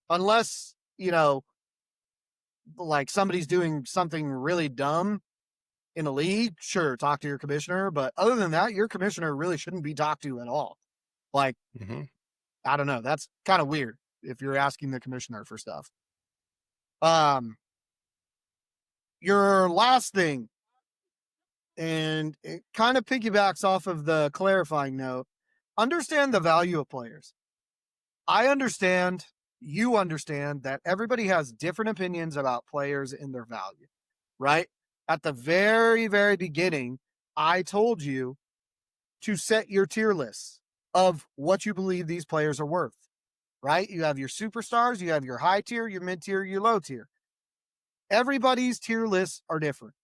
Unless, like somebody's doing something really dumb in a league, sure, talk to your commissioner. But other than that, your commissioner really shouldn't be talked to at all. Like, I don't know. That's kind of weird if you're asking the commissioner for stuff. Your last thing, and it kind of piggybacks off of the clarifying note, understand the value of players. I understand, you understand that everybody has different opinions about players and their value, right? At the very, very beginning, I told you to set your tier lists of what you believe these players are worth, right? You have your superstars, you have your high tier, your mid tier, your low tier. Everybody's tier lists are different.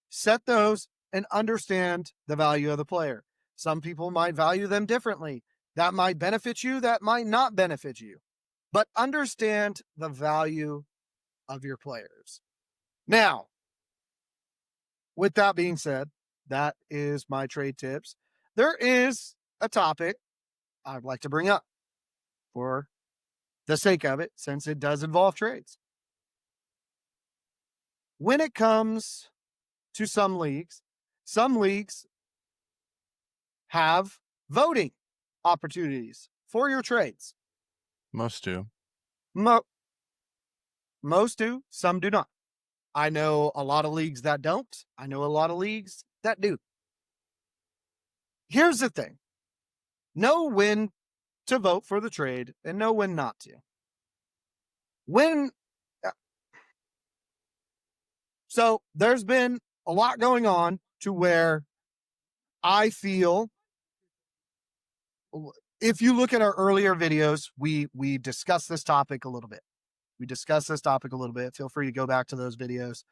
Set those and understand the value of the player. Some people might value them differently. That might benefit you, that might not benefit you. But understand the value of your players. Now, with that being said, that is my trade tips. There is a topic I'd like to bring up for the sake of it, since it does involve trades. When it comes to some leagues have voting opportunities for your trades. Most do. Most do, some do not. I know a lot of leagues that don't. I know a lot of leagues that do. Here's the thing. Know when to vote for the trade and know when not to. So there's been a lot going on to where I feel, if you look at our earlier videos, we discussed this topic a little bit. Feel free to go back to those videos.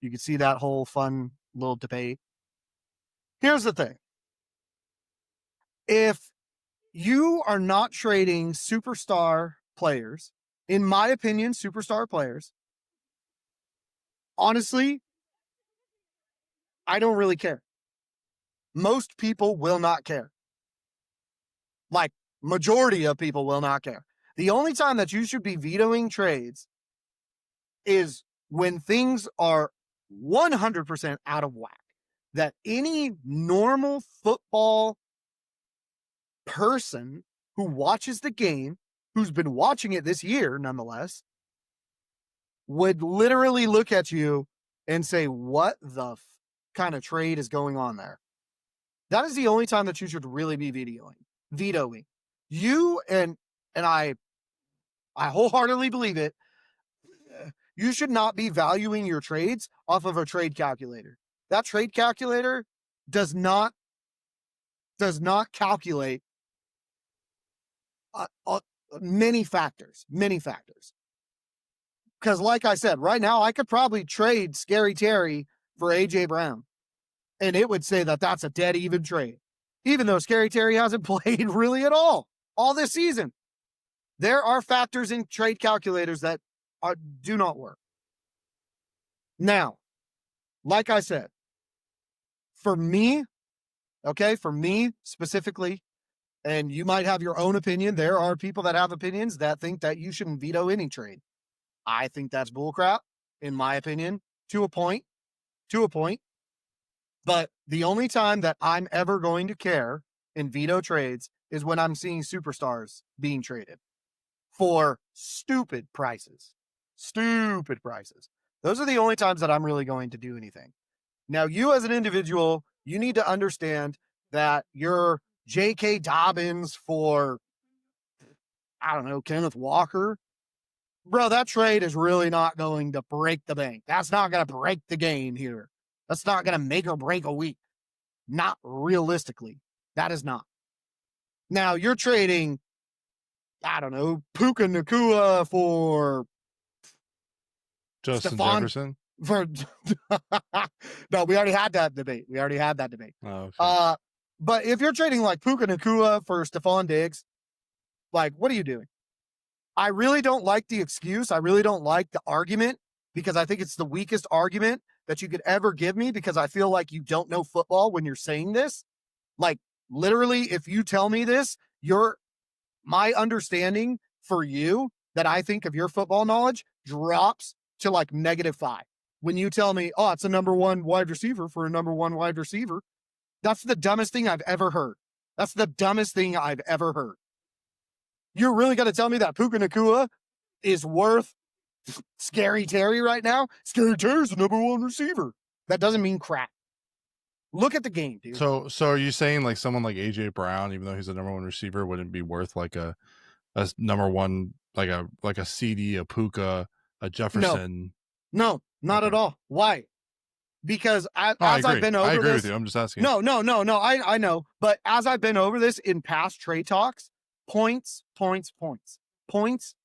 You can see that whole fun little debate. Here's the thing. If you are not trading superstar players, in my opinion, superstar players, honestly, I don't really care. Most people will not care. Like, majority of people will not care. The only time that you should be vetoing trades is when things are 100% out of whack. That any normal football person who watches the game, who's been watching it this year nonetheless, would literally look at you and say, what the kind of trade is going on there? That is the only time that you should really be vetoing. You and I wholeheartedly believe it. You should not be valuing your trades off of a trade calculator. That trade calculator does not calculate many factors. Because like I said, right now I could probably trade Scary Terry for AJ Brown. and it would say that that's a dead even trade, even though Scary Terry hasn't played really at all this season. There are factors in trade calculators that do not work. Now, like I said, for me specifically, and you might have your own opinion. There are people that have opinions that think that you shouldn't veto any trade. I think that's bullcrap, in my opinion, to a point. But the only time that I'm ever going to care in veto trades is when I'm seeing superstars being traded for stupid prices. Those are the only times that I'm really going to do anything. Now, you as an individual, you need to understand that your J.K. Dobbins for, I don't know, Kenneth Walker, bro, that trade is really not going to break the bank. That's not going to break the game here. That's not going to make or break a week. Not realistically. That is not. Now, you're trading, I don't know, Puka Nacua for Justin Jefferson? No, we already had that debate. Oh, okay. But if you're trading like Puka Nacua for Stephon Diggs, like, what are you doing? I really don't like the excuse. I really don't like the argument, because I think it's the weakest argument that you could ever give me, because I feel like you don't know football when you're saying this. Like, literally, if you tell me this, my understanding for you that I think of your football knowledge drops to like -5. When you tell me, oh, it's a number one wide receiver for a number one wide receiver, that's the dumbest thing I've ever heard. You're really going to tell me that Puka Nacua is worth Scary Terry right now? Scary Terry's the number one receiver. That doesn't mean crap. Look at the game, dude. So are you saying like someone like AJ Brown, even though he's a number one receiver, wouldn't be worth like a number one, like a CD, a Puka, a Jefferson? No, not at all. Why? Because as I've been over I agree this, with you. I'm just asking. No. I know. But as I've been over this in past trade talks, points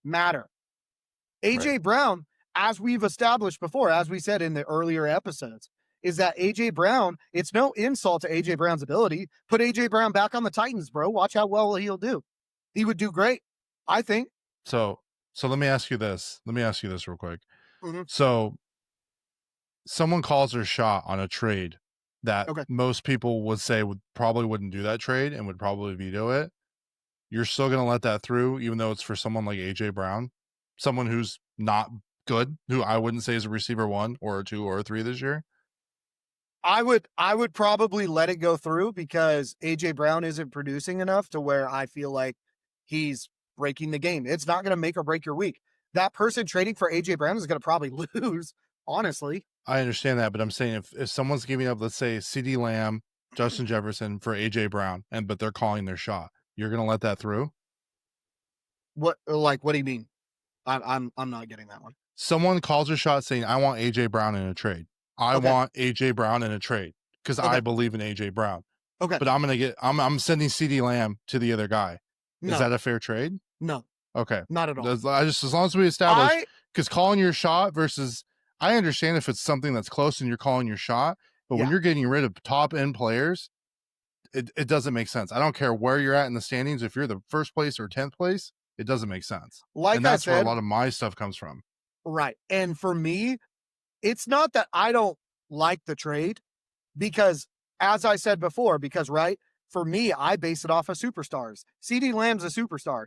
matter. AJ Right. Brown, as we've established before, as we said in the earlier episodes, is that AJ Brown, it's no insult to AJ Brown's ability. Put AJ Brown back on the Titans, bro. Watch how well he'll do. He would do great, I think. So let me ask you this. Real quick. Mm-hmm. So someone calls their shot on a trade that most people would say probably wouldn't do that trade and would probably veto it. You're still going to let that through, even though it's for someone like AJ Brown, someone who's not good, who I wouldn't say is a receiver 1 or a 2 or a 3 this year. I would probably let it go through, because AJ Brown isn't producing enough to where I feel like he's breaking the game. It's not going to make or break your week. That person trading for AJ Brown is going to probably lose, honestly. I understand that, but I'm saying if someone's giving up, let's say CeeDee Lamb, Justin Jefferson for AJ Brown, but they're calling their shot, you're going to let that through? What do you mean? I'm not getting that one. Someone calls their shot saying, I want AJ Brown in a trade. I want AJ Brown in a trade because I believe in AJ Brown. Okay. But I'm sending CeeDee Lamb to the other guy. No. Is that a fair trade? No. Okay. Not at all. As long as we establish, because calling your shot versus, I understand if it's something that's close and you're calling your shot, but when you're getting rid of top end players, it doesn't make sense. I don't care where you're at in the standings. If you're the first place or 10th place, it doesn't make sense. Like and that's I said, where a lot of my stuff comes from. Right. And for me, it's not that I don't like the trade, because as I said before, for me, I base it off of superstars. CeeDee Lamb's a superstar.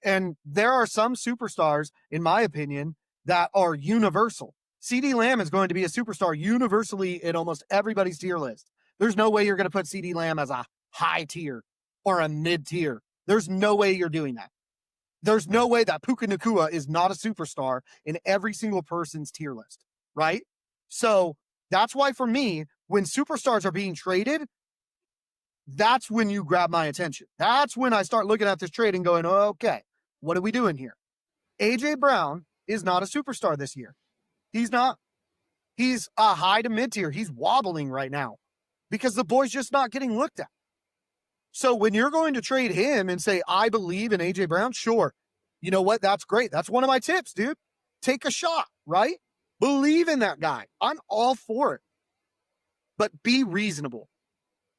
And there are some superstars, in my opinion, that are universal. CeeDee Lamb is going to be a superstar universally in almost everybody's tier list. There's no way you're going to put CeeDee Lamb as a high tier or a mid tier. There's no way you're doing that. There's no way that Puka Nacua is not a superstar in every single person's tier list, right? So that's why for me, when superstars are being traded, that's when you grab my attention. That's when I start looking at this trade and going, oh, okay, what are we doing here? AJ Brown is not a superstar this year. He's not. He's a high to mid tier. He's wobbling right now because the boy's just not getting looked at. So when you're going to trade him and say, I believe in AJ Brown, sure. You know what? That's great. That's one of my tips, dude. Take a shot, right? Believe in that guy. I'm all for it. but be reasonable.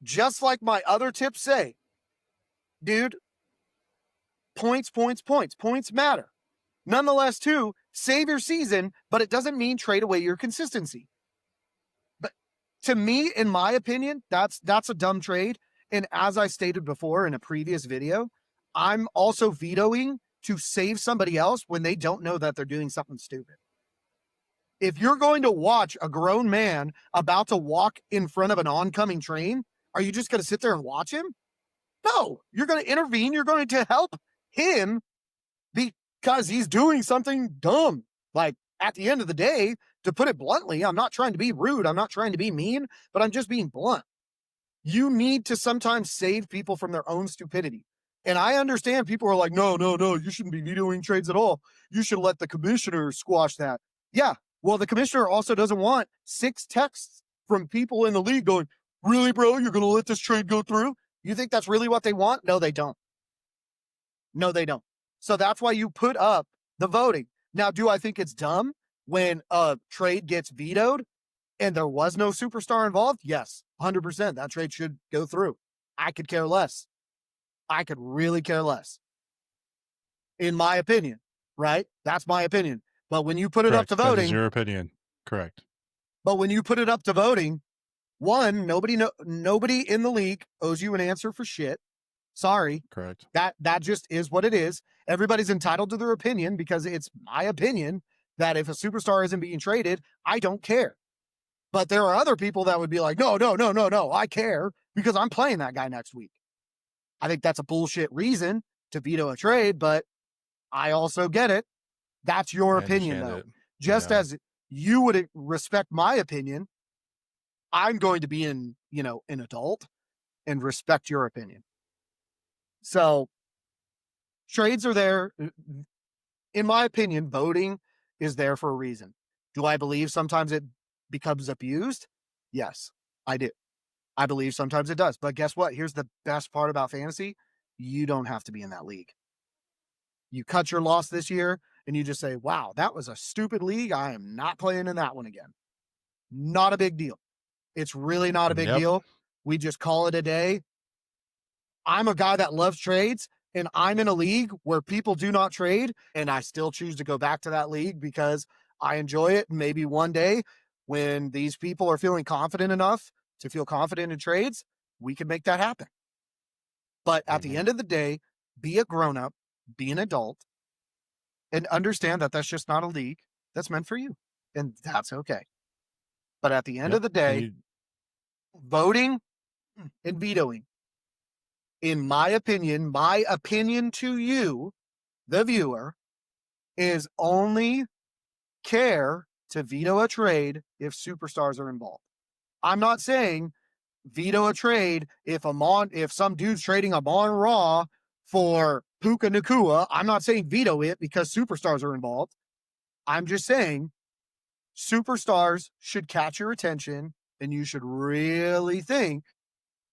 Just like my other tips say, dude, points matter. Nonetheless, too, save your season, but it doesn't mean trade away your consistency. But to me, in my opinion, that's a dumb trade. And as I stated before in a previous video, I'm also vetoing to save somebody else when they don't know that they're doing something stupid. If you're going to watch a grown man about to walk in front of an oncoming train, are you just going to sit there and watch him? No, you're going to intervene. You're going to help him because he's doing something dumb. Like, at the end of the day, to put it bluntly, I'm not trying to be rude. I'm not trying to be mean, but I'm just being blunt. You need to sometimes save people from their own stupidity. And I understand people are like, no, you shouldn't be vetoing trades at all. You should let the commissioner squash that. Yeah, well, the commissioner also doesn't want 6 texts from people in the league going, really, bro, you're going to let this trade go through? You think that's really what they want? No, they don't. No, they don't. So that's why you put up the voting. Now, do I think it's dumb when a trade gets vetoed and there was no superstar involved? Yes, 100%. That trade should go through. I could care less. I could really care less. In my opinion, right? That's my opinion. But when you put it up to voting, that is your opinion. Correct. But when you put it up to voting, one, nobody in the league owes you an answer for shit. Sorry. Correct. That just is what it is. Everybody's entitled to their opinion because it's my opinion that if a superstar isn't being traded, I don't care. But there are other people that would be like, no, I care because I'm playing that guy next week. I think that's a bullshit reason to veto a trade, but I also get it. That's your opinion, though. Just as you would respect my opinion, I'm going to be an adult and respect your opinion. So trades are there. In my opinion, voting is there for a reason. Do I believe sometimes it becomes abused? Yes, I do. I believe sometimes it does. But guess what? Here's the best part about fantasy. You don't have to be in that league. You cut your loss this year and you just say, wow, that was a stupid league. I am not playing in that one again. Not a big deal. It's really not a big deal. We just call it a day. I'm a guy that loves trades, and I'm in a league where people do not trade, and I still choose to go back to that league because I enjoy it. And maybe one day when these people are feeling confident enough to feel confident in trades, we can make that happen. But at the end of the day, be a grown-up, be an adult, and understand that that's just not a league that's meant for you. And that's okay. But at the end of the day, voting and vetoing, in my opinion to you, the viewer, is only care to veto a trade if superstars are involved. I'm not saying veto a trade if some dude's trading Amon Ra for Puka Nacua. I'm not saying veto it because superstars are involved. I'm just saying superstars should catch your attention and you should really think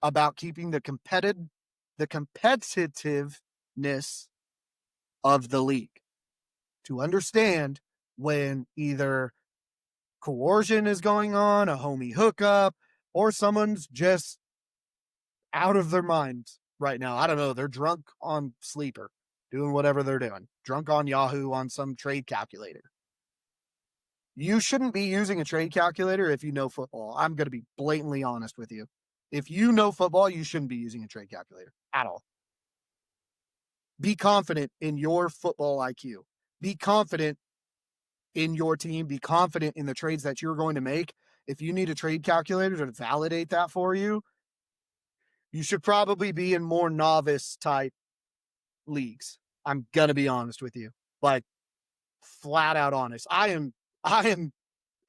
about keeping the competitiveness of the league, to understand when either coercion is going on, a homie hookup, or someone's just out of their minds right now. I don't know. They're drunk on Sleeper, doing whatever they're doing, drunk on Yahoo on some trade calculator. You shouldn't be using a trade calculator if you know football. I'm going to be blatantly honest with you. If you know football, you shouldn't be using a trade calculator at all. Be confident in your football IQ. Be confident in your team. Be confident in the trades that you're going to make. If you need a trade calculator to validate that for you, you should probably be in more novice type leagues. I'm going to be honest with you. Like, flat out honest. I am,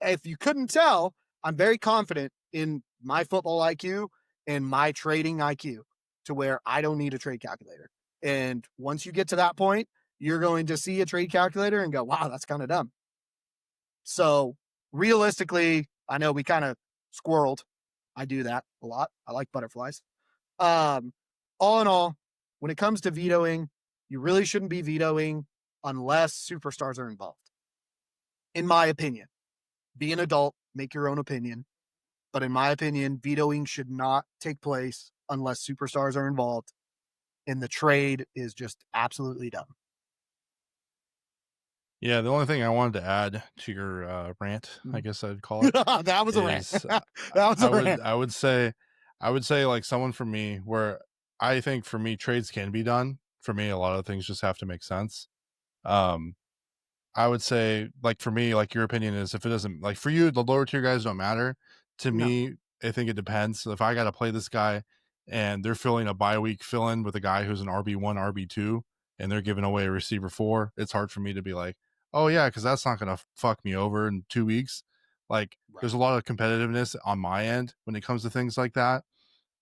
if you couldn't tell, I'm very confident in my football IQ and my trading IQ to where I don't need a trade calculator. And once you get to that point, you're going to see a trade calculator and go, wow, that's kind of dumb. So realistically, I know we kind of squirreled. I do that a lot. I like butterflies. All in all, when it comes to vetoing, you really shouldn't be vetoing unless superstars are involved. In my opinion, be an adult, make your own opinion. but in my opinion, vetoing should not take place unless superstars are involved. And the trade is just absolutely dumb. Yeah, the only thing I wanted to add to your rant, I Mhm. guess I'd call it, That was a rant. is That was a rant. I would say like someone for me where I think for me trades can be done. For me, a lot of things just have to make sense. Um, I would say, like for me, like your opinion is if it doesn't like for you, the lower tier guys don't matter. To No. me, I think it depends. So if I got to play this guy and they're filling a bye week fill in with a guy who's an RB1, RB2, and they're giving away a receiver 4, it's hard for me to be like, oh yeah, because that's not going to fuck me over in 2 weeks. Like Right. there's a lot of competitiveness on my end when it comes to things like that.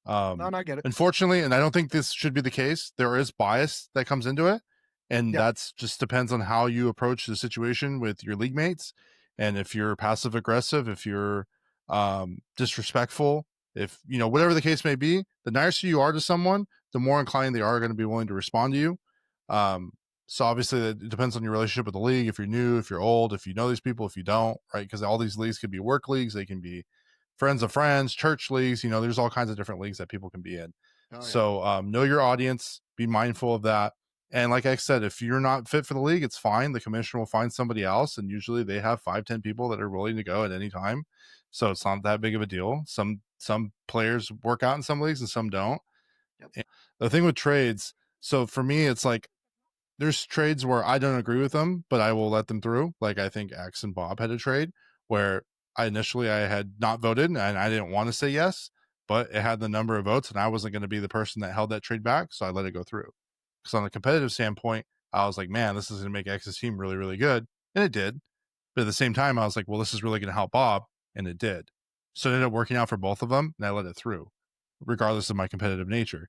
No, and I get it. Unfortunately, and I don't think this should be the case, there is bias that comes into it. And Yep. that's just depends on how you approach the situation with your league mates. And if you're passive aggressive, if you're disrespectful, if you know, whatever the case may be, the nicer you are to someone, the more inclined they are going to be willing to respond to you. Um, so obviously it depends on your relationship with the league. If you're new, if you're old, if you know these people, if you don't, right? Because all these leagues could be work leagues, they can be friends of friends, church leagues, you know, there's all kinds of different leagues that people can be in. Oh yeah. So know your audience, be mindful of that. And like I said, if you're not fit for the league, it's fine. The commissioner will find somebody else. And usually they have 5, 10 people that are willing to go at any time. So it's not that big of a deal. Some players work out in some leagues and some don't. Yep. And the thing with trades, so for me, it's like there's trades where I don't agree with them, but I will let them through. Like I think X and Bob had a trade where I had not voted and I didn't want to say yes, but it had the number of votes and I wasn't going to be the person that held that trade back, so I let it go through. Because on a competitive standpoint, I was like, man, this is going to make X's team really, really good, and it did. But at the same time, I was like, well, this is really going to help Bob, and it did. So it ended up working out for both of them, and I let it through, regardless of my competitive nature.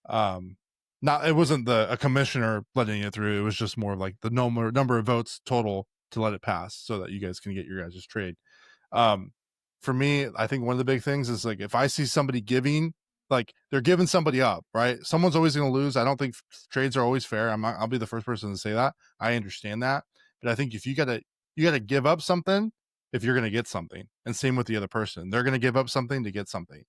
Um, not it wasn't a commissioner letting it through. It was just more like the number of votes total to let it pass so that you guys can get your guys' trade. Um, for me, I think one of the big things is like if I see somebody giving, like they're giving somebody up, right? Someone's always going to lose. I don't think trades are always fair. I'll be the first person to say that. I understand that, but I think if you gotta give up something if you're going to get something, and same with the other person, they're going to give up something to get something.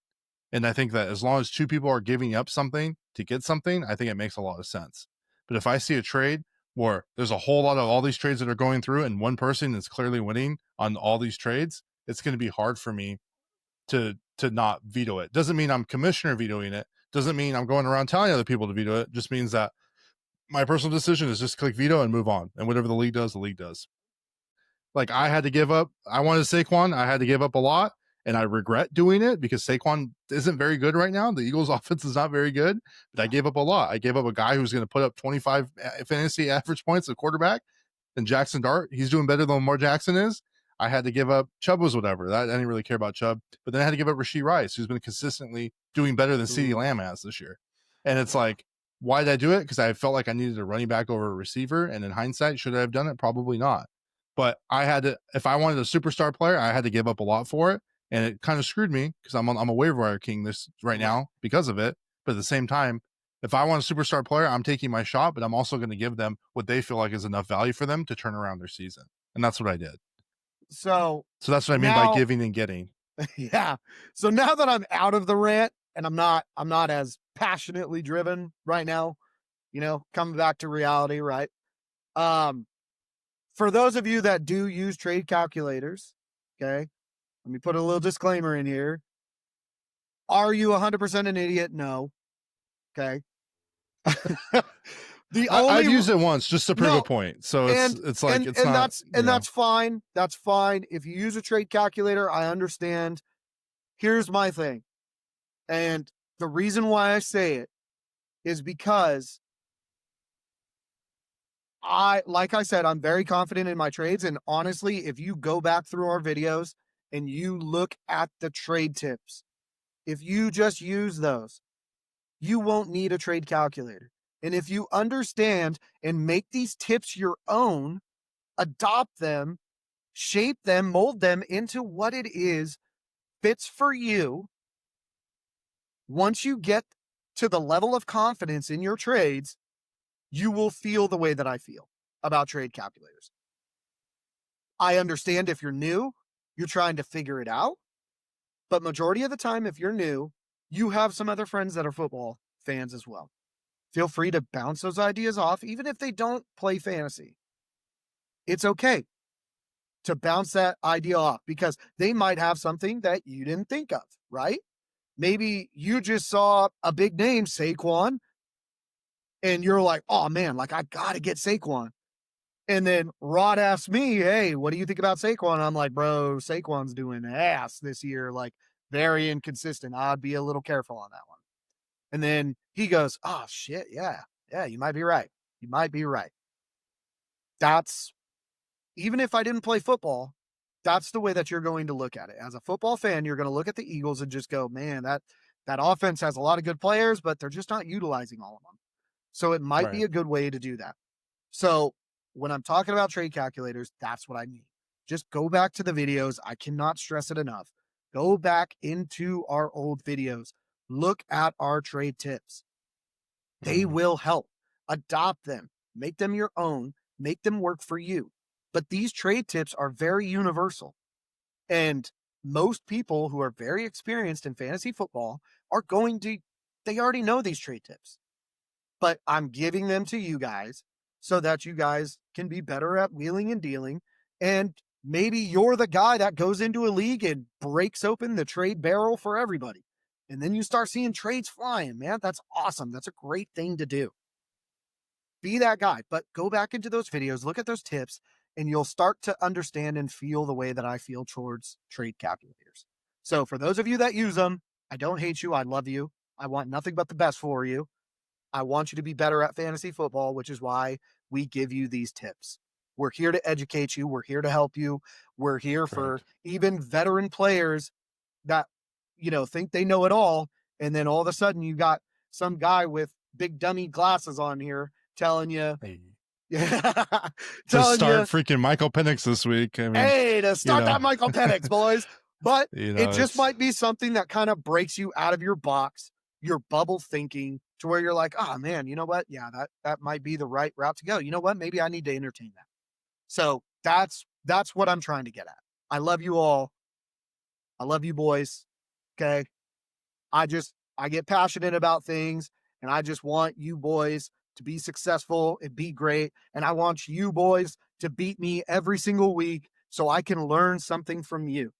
And I think that as long as two people are giving up something to get something, I think it makes a lot of sense. But if I see a trade where there's a whole lot of all these trades that are going through and one person is clearly winning on all these trades, it's going to be hard for me to not veto it. Doesn't mean I'm commissioner vetoing it. Doesn't mean I'm going around telling other people to veto it. Just means that my personal decision is just click veto and move on. And whatever the league does, the league does. Like I had to give up. I wanted Saquon. I had to give up a lot, and I regret doing it because Saquon isn't very good right now. The Eagles' offense is not very good, but I gave up a lot. I gave up a guy who's going to put up 25 fantasy average points at quarterback. And Jackson Dart, he's doing better than Lamar Jackson is. I had to give up Chubb was whatever. That I didn't really care about Chubb, but then I had to give up Rashee Rice, who's been consistently doing better than CeeDee Lamb has this year. And it's Yeah. like, why did I do it? Because I felt like I needed a running back over a receiver. And in hindsight, should I have done it? Probably not. But I had to, if I wanted a superstar player, I had to give up a lot for it. And it kind of screwed me because I'm a waiver wire king this right now because of it. But at the same time, if I want a superstar player, I'm taking my shot, but I'm also going to give them what they feel like is enough value for them to turn around their season. And that's what I did. So So that's what I mean by now, giving and getting. yeah. So now that I'm out of the rant and I'm not as passionately driven right now, coming back to reality, right? For those of you that do use trade calculators, okay, let me put a little disclaimer in here. Are you 100% an idiot? No. Okay. I've used it once just to prove a point. So it's like it's not, that's fine. That's fine. If you use a trade calculator, I understand. Here's my thing. And the reason why I say it is because like I said, I'm very confident in my trades. And honestly, if you go back through our videos and you look at the trade tips, if you just use those, you won't need a trade calculator. And if you understand and make these tips your own, adopt them, shape them, mold them into what it is fits for you. Once you get to the level of confidence in your trades, you will feel the way that I feel about trade calculators. I understand if you're new, you're trying to figure it out. But majority of the time, if you're new, you have some other friends that are football fans as well. Feel free to bounce those ideas off, even if they don't play fantasy. It's okay to bounce that idea off because they might have something that you didn't think of, right? Maybe you just saw a big name, Saquon, and you're like, oh man, like I gotta get Saquon. And then Rod asked me, hey, what do you think about Saquon? I'm like, bro, Saquon's doing ass this year, like very inconsistent. I'd be a little careful on that one. And then he goes, oh shit, yeah, you might be right. You might be right. That's even if I didn't play football, that's the way that you're going to look at it. As a football fan, you're going to look at the Eagles and just go, man, that offense has a lot of good players, but they're just not utilizing all of them. So it might be Right. a good way to do that. So when I'm talking about trade calculators, that's what I mean. Just go back to the videos. I cannot stress it enough. Go back into our old videos. Look at our trade tips. They Mhm. will help. Adopt them, make them your own, make them work for you. But these trade tips are very universal. And most people who are very experienced in fantasy football are going to, they already know these trade tips. But I'm giving them to you guys so that you guys can be better at wheeling and dealing. And maybe you're the guy that goes into a league and breaks open the trade barrel for everybody. And then you start seeing trades flying, man. That's awesome. That's a great thing to do. Be that guy, but go back into those videos, look at those tips, and you'll start to understand and feel the way that I feel towards trade calculators. So, for those of you that use them, I don't hate you. I love you. I want nothing but the best for you. I want you to be better at fantasy football, which is why we give you these tips. We're here to educate you. We're here to help you. We're here for Correct. even veteran players that, think they know it all. And then all of a sudden you got some guy with big dummy glasses on here telling you, Hey. yeah, Just telling start you, freaking Michael Penix this week. I mean, hey, to you start know, that Michael Penix, boys. But it just it's might be something that kind of breaks you out of your box, your bubble thinking to where you're like, oh man, you know what? Yeah, that might be the right route to go. You know what? Maybe I need to entertain that. So that's what I'm trying to get at. I love you all. I love you boys. Okay. I get passionate about things and I just want you boys to be successful and be great. And I want you boys to beat me every single week so I can learn something from you.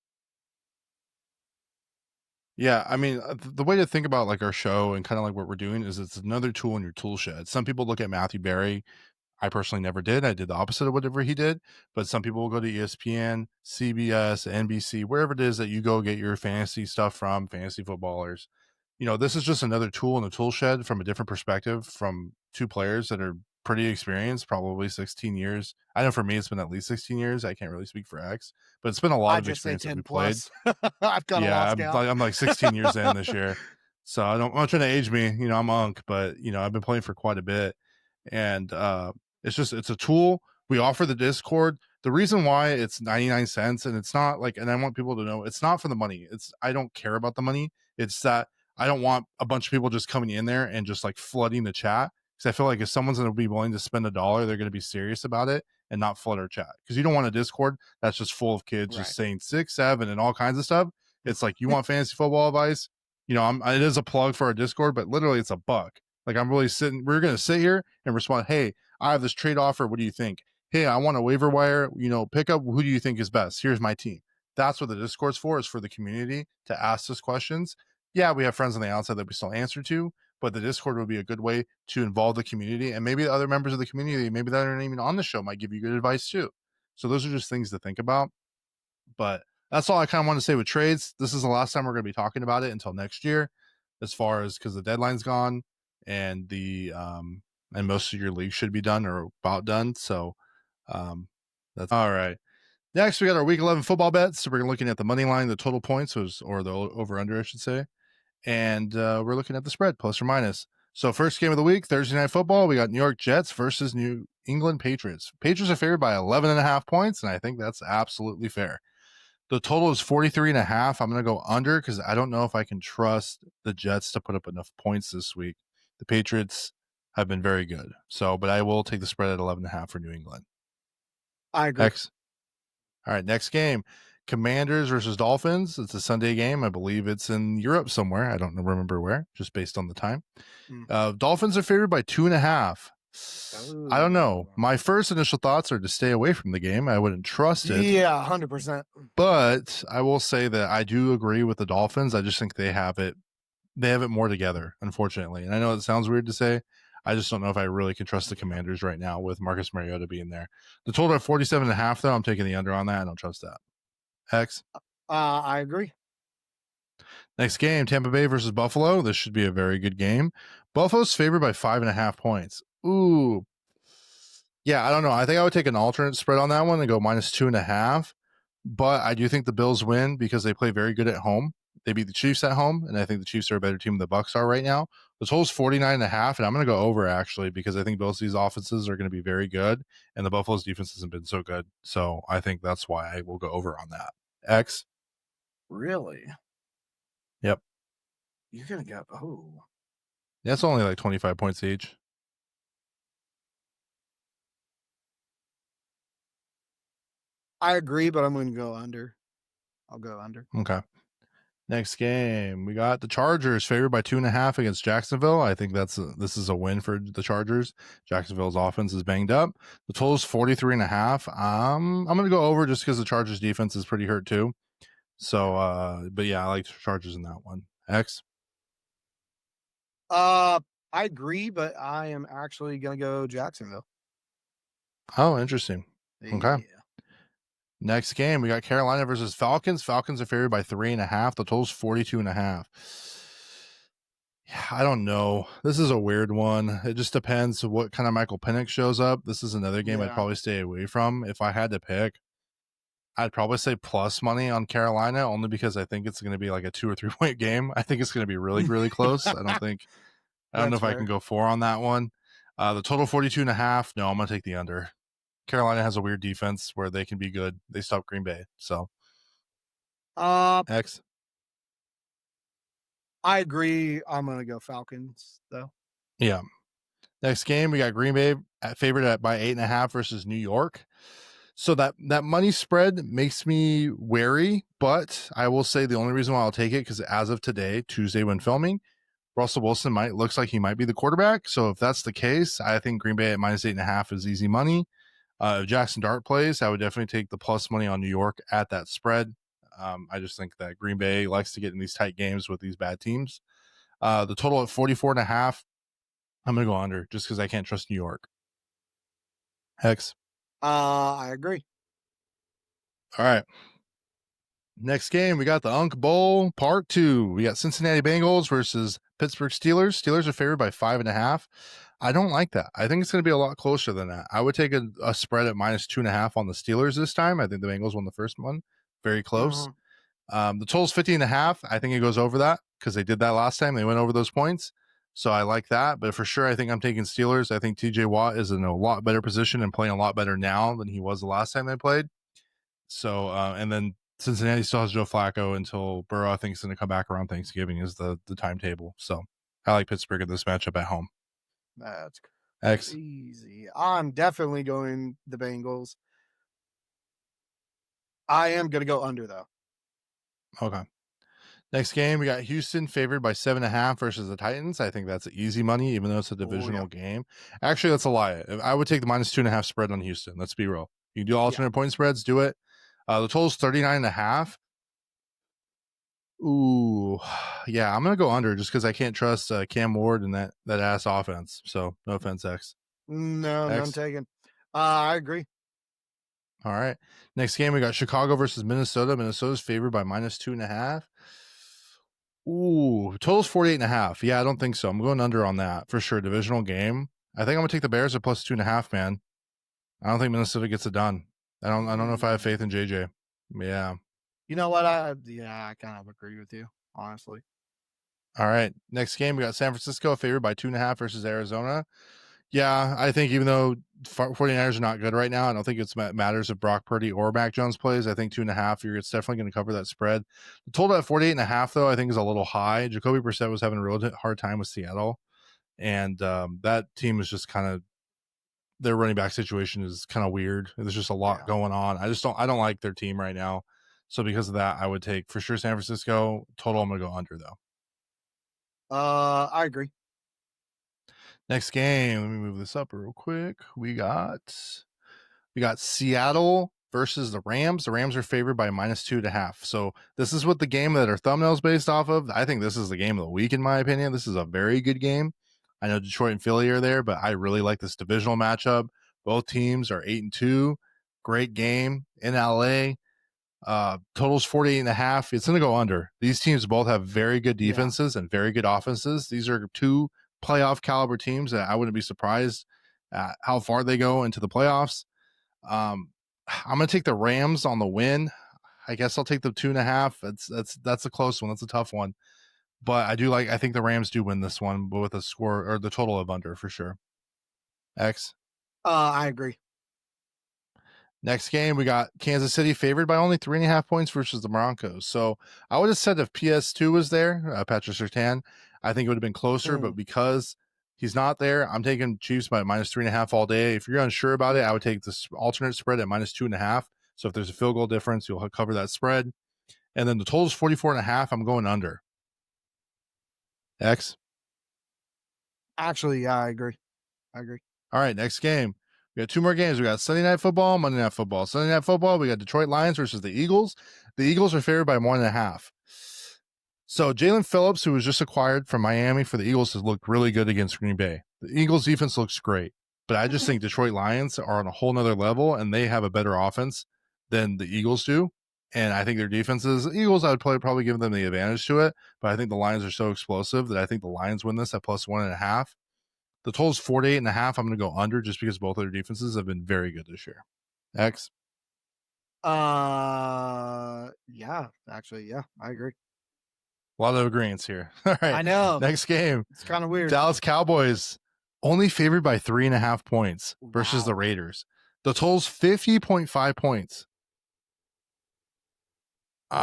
yeah. I mean, the way to think about like our show and kind of like what we're doing is it's another tool in your tool shed. Some people look at Matthew Berry. I personally never did. I did the opposite of whatever he did. But some people will go to ESPN, CBS, NBC, wherever it is that you go get your fantasy stuff from, fantasy footballers. This is just another tool in the tool shed from a different perspective from two players that are pretty experienced, probably 16 years. I know for me, it's been at least 16 years. I can't really speak for X, but it's been a lot I of just say experience that we 10 played. plus. I've kind of Yeah, lost I'm count. like, I'm like 16 years in this year. So I'm not trying to age me. I'm Unk, but I've been playing for quite a bit. And it's a tool. We offer the Discord. The reason why it's 99 cents and it's not like, and I want people to know it's not for the money. I don't care about the money. It's that I don't want a bunch of people just coming in there and just like flooding the chat. Because I feel like if someone's going to be willing to spend $1, they're going to be serious about it and not flood our chat. Because you don't want a Discord that's just full of kids just Right. saying 6, 7, and all kinds of stuff. It's like, you want fantasy football advice? It is a plug for our Discord, but literally it's a buck. Like we're going to sit here and respond, hey, I have this trade offer. What do you think? Hey, I want a waiver wire, pick up. Who do you think is best? Here's my team. That's what the Discord's for, is for the community to ask us questions. Yeah, we have friends on the outside that we still answer to, but the Discord would be a good way to involve the community. And maybe the other members of the community, maybe that aren't even on the show, might give you good advice too. So those are just things to think about. But that's all I kind of want to say with trades. This is the last time we're going to be talking about it until next year, as far as because the deadline's gone and and most of your league should be done or about done. So that's all right. Next, we got our week 11 football bets. So we're looking at the money line, the total points or the over under, I should say. And we're looking at the spread, plus or minus. So first game of the week, Thursday Night Football, we got New York Jets versus New England Patriots. Patriots are favored by 11.5 points, and I think that's absolutely fair. The total is 43.5. I'm going to go under because I don't know if I can trust the Jets to put up enough points this week. The Patriots have been very good. But I will take the spread at 11.5 for New England. I agree. Next. All right, next game. Commanders versus Dolphins. It's a Sunday game. I believe it's in Europe somewhere. I don't remember where, just based on the time. Dolphins are favored by 2.5. I don't know. My first initial thoughts are to stay away from the game. I wouldn't trust it. Yeah, 100%. But I will say that I do agree with the Dolphins. I just think they have it more together, unfortunately. And I know it sounds weird to say. I just don't know if I really can trust the Commanders right now with Marcus Mariota being there. The total at 47.5, though, I'm taking the under on that. I don't trust that. Hex. I agree. Next game, Tampa Bay versus Buffalo. This should be a very good game. Buffalo's favored by 5.5 points. Ooh. Yeah, I don't know. I think I would take an alternate spread on that one and go -2.5. But I do think the Bills win because they play very good at home. They beat the Chiefs at home, and I think the Chiefs are a better team than the Bucs are right now. The total's 49.5, and I'm going to go over actually because I think both these offenses are going to be very good, and the Buffalo's defense hasn't been so good. So I think that's why I will go over on that. X. Really? Yep. You're going to go, That's only like 25 points each. I agree, but I'm going to go under. I'll go under. Okay. Next game, we got the Chargers favored by 2.5 against Jacksonville. I think this is a win for the Chargers. Jacksonville's offense is banged up. The total is 43.5. I'm going to go over just because the Chargers defense is pretty hurt too. So, but yeah, I like the Chargers in that one. X. I agree, but I am actually going to go Jacksonville. Oh, interesting. Okay. Yeah. Next game, we got Carolina versus Falcons. Falcons are favored by 3.5. The total's 42.5. Yeah, I don't know. This is a weird one. It just depends what kind of Michael Penix shows up. This is another game I'd probably stay away from. If I had to pick, I'd probably say plus money on Carolina only because I think it's going to be like a 2 or 3 point game. I think it's going to be really, really close. I don't know if I can go 4 on that one. The total 42.5. No, I'm going to take the under. Carolina has a weird defense where they can be good. They stopped Green Bay. So, X. I agree. I'm going to go Falcons, though. Yeah. Next game, we got Green Bay favored by 8.5 versus New York. So that money spread makes me wary, but I will say the only reason why I'll take it because as of today, Tuesday when filming, Russell Wilson looks like he might be the quarterback. So if that's the case, I think Green Bay at -8.5 is easy money. If Jackson Dart plays, I would definitely take the plus money on New York at that spread. I just think that Green Bay likes to get in these tight games with these bad teams. The total at 44.5, I'm going to go under just because I can't trust New York. Hex. I agree. All right. Next game, we got the Unk Bowl Part 2. We got Cincinnati Bengals versus Pittsburgh Steelers. Steelers are favored by 5.5. I don't like that. I think it's going to be a lot closer than that. I would take a spread at -2.5 on the Steelers this time. I think the Bengals won the first one. Very close. The total's 50.5. I think it goes over that because they did that last time. They went over those points. So I like that. But for sure, I think I'm taking Steelers. I think TJ Watt is in a lot better position and playing a lot better now than he was the last time they played. So, and then Cincinnati still has Joe Flacco until Burrow, I think, is going to come back around Thanksgiving is the timetable. So I like Pittsburgh in this matchup at home. That's X. easy. I'm definitely going the Bengals. I am going to go under, though. Okay. Next game, we got Houston favored by 7.5 versus the Titans. I think that's easy money, even though it's a divisional game. Actually, that's a lie. I would take the -2.5 spread on Houston. Let's be real. You can do alternate point spreads, do it. The total's 39.5. Ooh, yeah, I'm gonna go under just because I can't trust Cam Ward and that ass offense. So no offense, X. No, X. none taken. I agree. All right. Next game, we got Chicago versus Minnesota. Minnesota's favored by -2.5. Ooh, total's 48.5. Yeah, I don't think so. I'm going under on that for sure. Divisional game. I think I'm gonna take the Bears at +2.5, man. I don't think Minnesota gets it done. I don't know if I have faith in JJ. Yeah. You know what? I kind of agree with you, honestly. All right. Next game, we got San Francisco favored by 2.5 versus Arizona. Yeah, I think even though 49ers are not good right now, I don't think it matters if Brock Purdy or Mac Jones plays. I think 2.5, it's definitely going to cover that spread. The total at 48.5, though, I think is a little high. Jacoby Brissett was having a real hard time with Seattle. And that team is just kind of, their running back situation is kind of weird. There's just a lot going on. I don't like their team right now. So because of that, I would take for sure San Francisco. Total, I'm going to go under though. I agree. Next game, let me move this up real quick. We got Seattle versus the Rams. The Rams are favored by -2.5. So this is what the game that our thumbnail's based off of. I think this is the game of the week, in my opinion. This is a very good game. I know Detroit and Philly are there, but I really like this divisional matchup. Both teams are 8-2. Great game in LA. Totals 48.5. It's going to go under. These teams both have very good defenses and very good offenses. These are two playoff caliber teams that I wouldn't be surprised at how far they go into the playoffs. I'm going to take the Rams on the win. I guess I'll take the 2.5. That's a close one. That's a tough one, but I think the Rams do win this one, but with a score or the total of under for sure. X. I agree. Next game, we got Kansas City favored by only 3.5 points versus the Broncos. So I would have said if PS2 was there, Patrick Surtain, I think it would have been closer. But because he's not there, I'm taking Chiefs by -3.5 all day. If you're unsure about it, I would take this alternate spread at -2.5. So if there's a field goal difference, you'll cover that spread. And then the total is 44.5. I'm going under. X. Actually, yeah, I agree. All right, next game. We got two more games. We got Sunday Night Football, Monday Night Football. Sunday Night Football, we got Detroit Lions versus the Eagles. The Eagles are favored by 1.5. So Jalen Phillips, who was just acquired from Miami for the Eagles, has looked really good against Green Bay. The Eagles defense looks great, but I just think Detroit Lions are on a whole nother level, and they have a better offense than the Eagles do. And I think their defenses, Eagles, I would probably give them the advantage to it, but I think the Lions are so explosive that I think the Lions win this at +1.5. The total is 48.5. I'm going to go under just because both of their defenses have been very good this year. X. Yeah, actually, yeah, I agree. A lot of agreements here. All right. I know. Next game. It's kind of weird. Dallas Cowboys only favored by 3.5 points versus the Wow. Raiders. The total's 50.5 points. You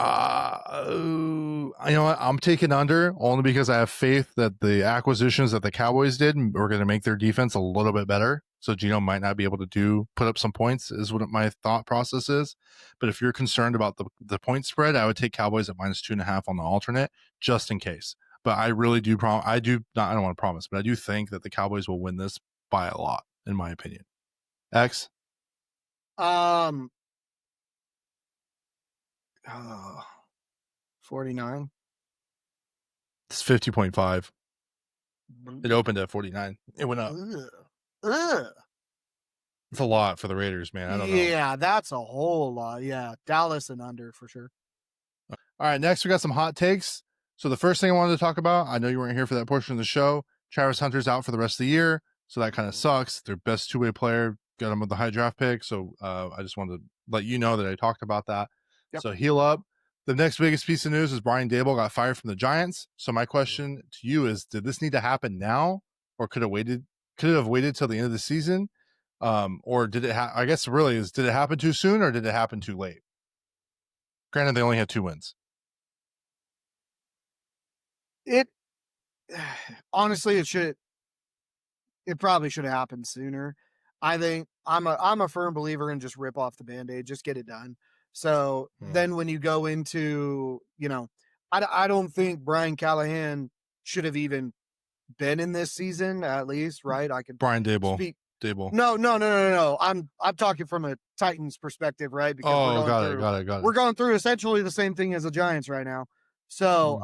know what? I'm taking under only because I have faith that the acquisitions that the Cowboys did are going to make their defense a little bit better. So Gino might not be able to put up some points, is what my thought process is. But if you're concerned about the point spread, I would take Cowboys at -2.5 on the alternate just in case. But I really do I don't want to promise, but I do think that the Cowboys will win this by a lot, in my opinion. X. 49. It's 50.5. It opened at 49. It went up. Ugh. It's a lot for the Raiders, man. I don't know. Yeah, that's a whole lot. Yeah, Dallas and under for sure. All right, next we got some hot takes. So the first thing I wanted to talk about, I know you weren't here for that portion of the show. Travis Hunter's out for the rest of the year, so that kind of sucks. Their best two-way player got him with the high draft pick, so I just wanted to let you know that I talked about that. Yep. So heal up. The next biggest piece of news is Brian Dable got fired from the Giants. So my question to you is, did this need to happen now, or could it have waited till the end of the season? Or did it I guess really is, did it happen too soon or did it happen too late? Granted, they only had 2 wins. It honestly, it probably should have happened sooner. I think I'm a firm believer in just rip off the Band-Aid, just get it done. So then when you go into, I don't think Brian Callahan should have even been in this season, at least, right? I could Brian Dable. speak. Dable. No. I'm talking from a Titans perspective, right? Because got it. We're going through essentially the same thing as the Giants right now. So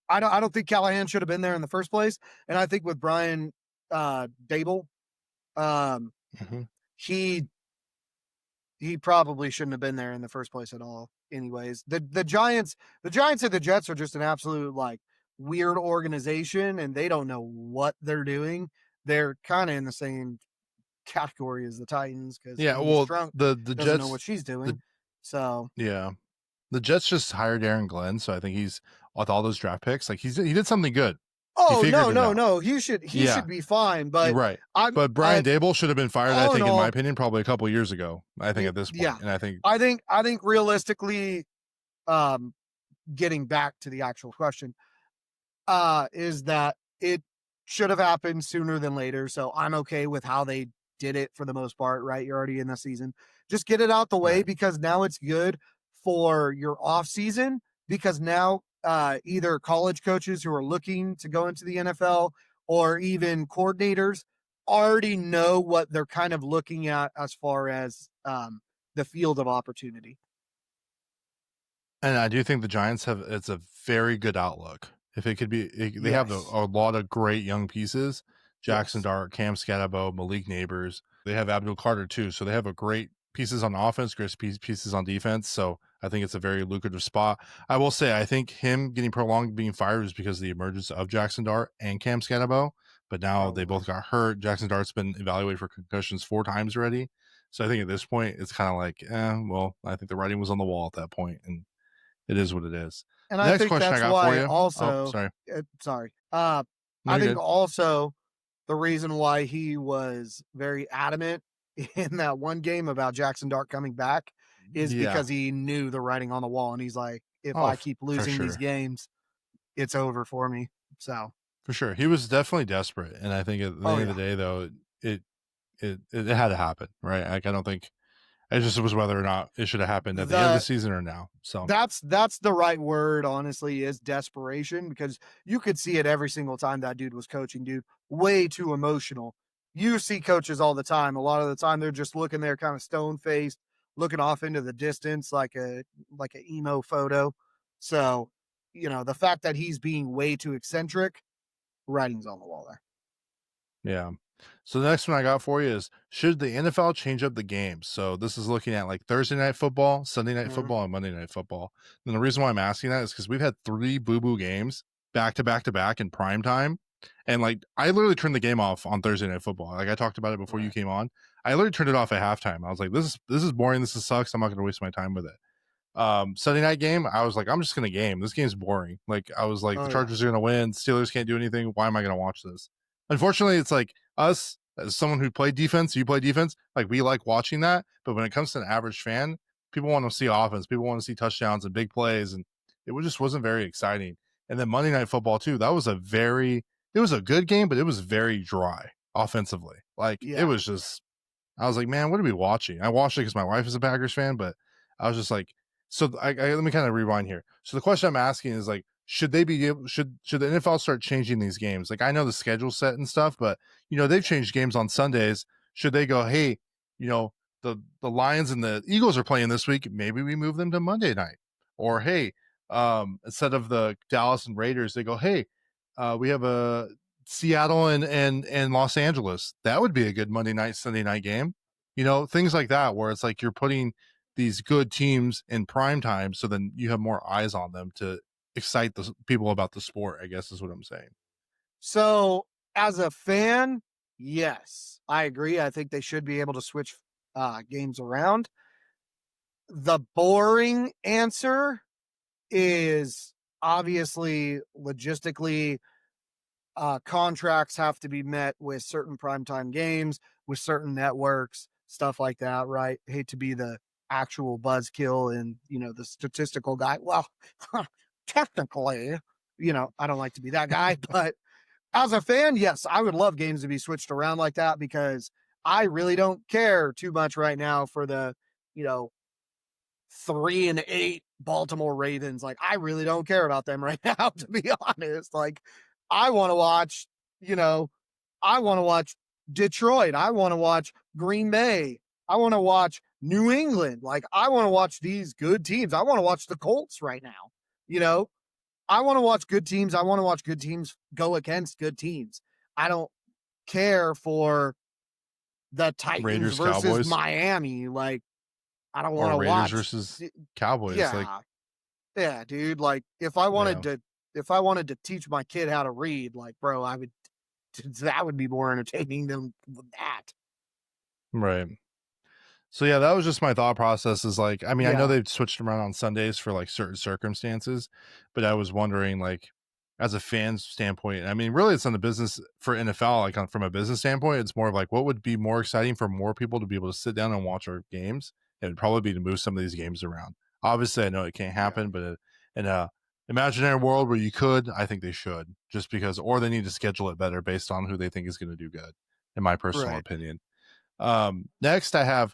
I don't think Callahan should have been there in the first place. And I think with Brian Dable, he probably shouldn't have been there in the first place at all. Anyways, the Giants and the Jets are just an absolute weird organization, and they don't know what they're doing. They're kind of in the same category as the Titans because the doesn't Jets know what she's doing. The Jets just hired Aaron Glenn, so I think he's with all those draft picks, he did something good. Oh no, he should be fine. But right, but Brian Dable should have been fired. I think, in my opinion, probably a couple of years ago. I think at this point, and I think realistically, getting back to the actual question, is that it should have happened sooner than later. So I'm okay with how they did it for the most part. Right, you're already in the season. Just get it out the way Right. because now it's good for your off season because now either college coaches who are looking to go into the NFL or even coordinators already know what they're kind of looking at as far as the field of opportunity. And I do think the Giants it's a very good outlook. If it could be, they have Yes. a lot of great young pieces. Jackson Yes. Dart, Cam Scatabo, Malik Neighbors. They have Abdul Carter too. So they have a great pieces on offense, great pieces on defense. So I think it's a very lucrative spot. I will say, I think him getting prolonged being fired is because of the emergence of Jackson Dart and Cam Scatabo. But now they Probably. both got hurt. Jackson Dart's been evaluated for concussions 4 times already. So I think at this point, it's kind of like, well, I think the writing was on the wall at that point, and it is what it is. And I Next think question I that's got for why you. Oh, also sorry. sorry. No, I you're think good. also the reason why he was very adamant in that one game about Jackson Dart coming back is Yeah. because he knew the writing on the wall and he's like, if Oh, I keep for losing these sure. games, it's over for me. So, For sure. He was definitely desperate. And I think at the oh end of the yeah. day, though, it had to happen, right? Like, I don't think it just was whether or not it should have happened at the end of the The season or now. So, that's the right word, honestly, is desperation because you could see it every single time that dude was coaching, dude. Way too emotional. You see coaches all the time. A lot of the time they're just looking there kind of stone faced, looking off into the distance like a emo photo. So, the fact that he's being way too eccentric, writing's on the wall there. yeah. So the next one I got for you is, should the NFL change up the games? So this is looking at like Thursday night football, Sunday night Mhm. football, and Monday night football. And the reason why I'm asking that is because we've had 3 boo-boo games back to back to back in prime time. And like, I literally turned the game off on Thursday night football. Like, I talked about it before you Right. came on. I literally turned it off at halftime. I was like, this is boring. This sucks. I'm not going to waste my time with it. Sunday night game, I was like, I'm just gonna game. This game's boring. Like, I was like, the Oh yeah. Chargers are gonna win. Steelers can't do anything. Why am I gonna watch this? Unfortunately, it's like us as someone who played defense, you play defense, like we like watching that. But when it comes to an average fan, people want to see offense, people want to see touchdowns and big plays, and just wasn't very exciting. And then Monday night football too, that was it was a good game, but it was very dry offensively. Like, it Yeah. was just, I was like, man, what are we watching? I watched it because my wife is a Packers fan, but I was just like, so let me kind of rewind here. So the question I'm asking is like, should they be able, should the NFL start changing these games? Like, I know the schedule's set and stuff, but they've changed games on Sundays. Should they go, hey, you know, the Lions and the Eagles are playing this week, maybe we move them to Monday night? Or hey, instead of the Dallas and Raiders, they go, hey, we have a Seattle and Los Angeles. That would be a good Monday night, Sunday night game. Things like that, where it's like you're putting these good teams in prime time, so then you have more eyes on them to excite the people about the sport, I guess is what I'm saying. So, as a fan, yes, I agree. I think they should be able to switch games around. The boring answer is obviously logistically, contracts have to be met with certain primetime games, with certain networks, stuff like that, right? Hate to be the actual buzzkill and, the statistical guy. Well, technically, I don't like to be that guy, but as a fan, yes, I would love games to be switched around like that because I really don't care too much right now for the, you know, 3-8 Baltimore Ravens. Like, I really don't care about them right now, to be honest. Like, I want to watch, you know, I want to watch Detroit. I want to watch Green Bay. I want to watch New England. Like, I want to watch these good teams. I want to watch the Colts right now. You know, I want to watch good teams. I want to watch good teams go against good teams. I don't care for the Titans Raiders, versus Cowboys, Miami. Like, I don't want or to Raiders watch. versus Cowboys. Like, Yeah, yeah, dude. Like, yeah, if I wanted to teach my kid how to read, like, bro, I would. That would be more entertaining than that. right. So yeah, that was just my thought process. Is like, I mean, I know Yeah, they've switched them around on Sundays for like certain circumstances, but I was wondering, like, as a fan's standpoint, I mean, really, it's on the business for NFL. Like, from a business standpoint, it's more of like, what would be more exciting for more people to be able to sit down and watch our games? It would probably be to move some of these games around. Obviously, I know it can't yeah, happen, but in a imaginary world where you could, I think they should, just because, or they need to schedule it better based on who they think is going to do good, in my personal right. opinion. Next, I have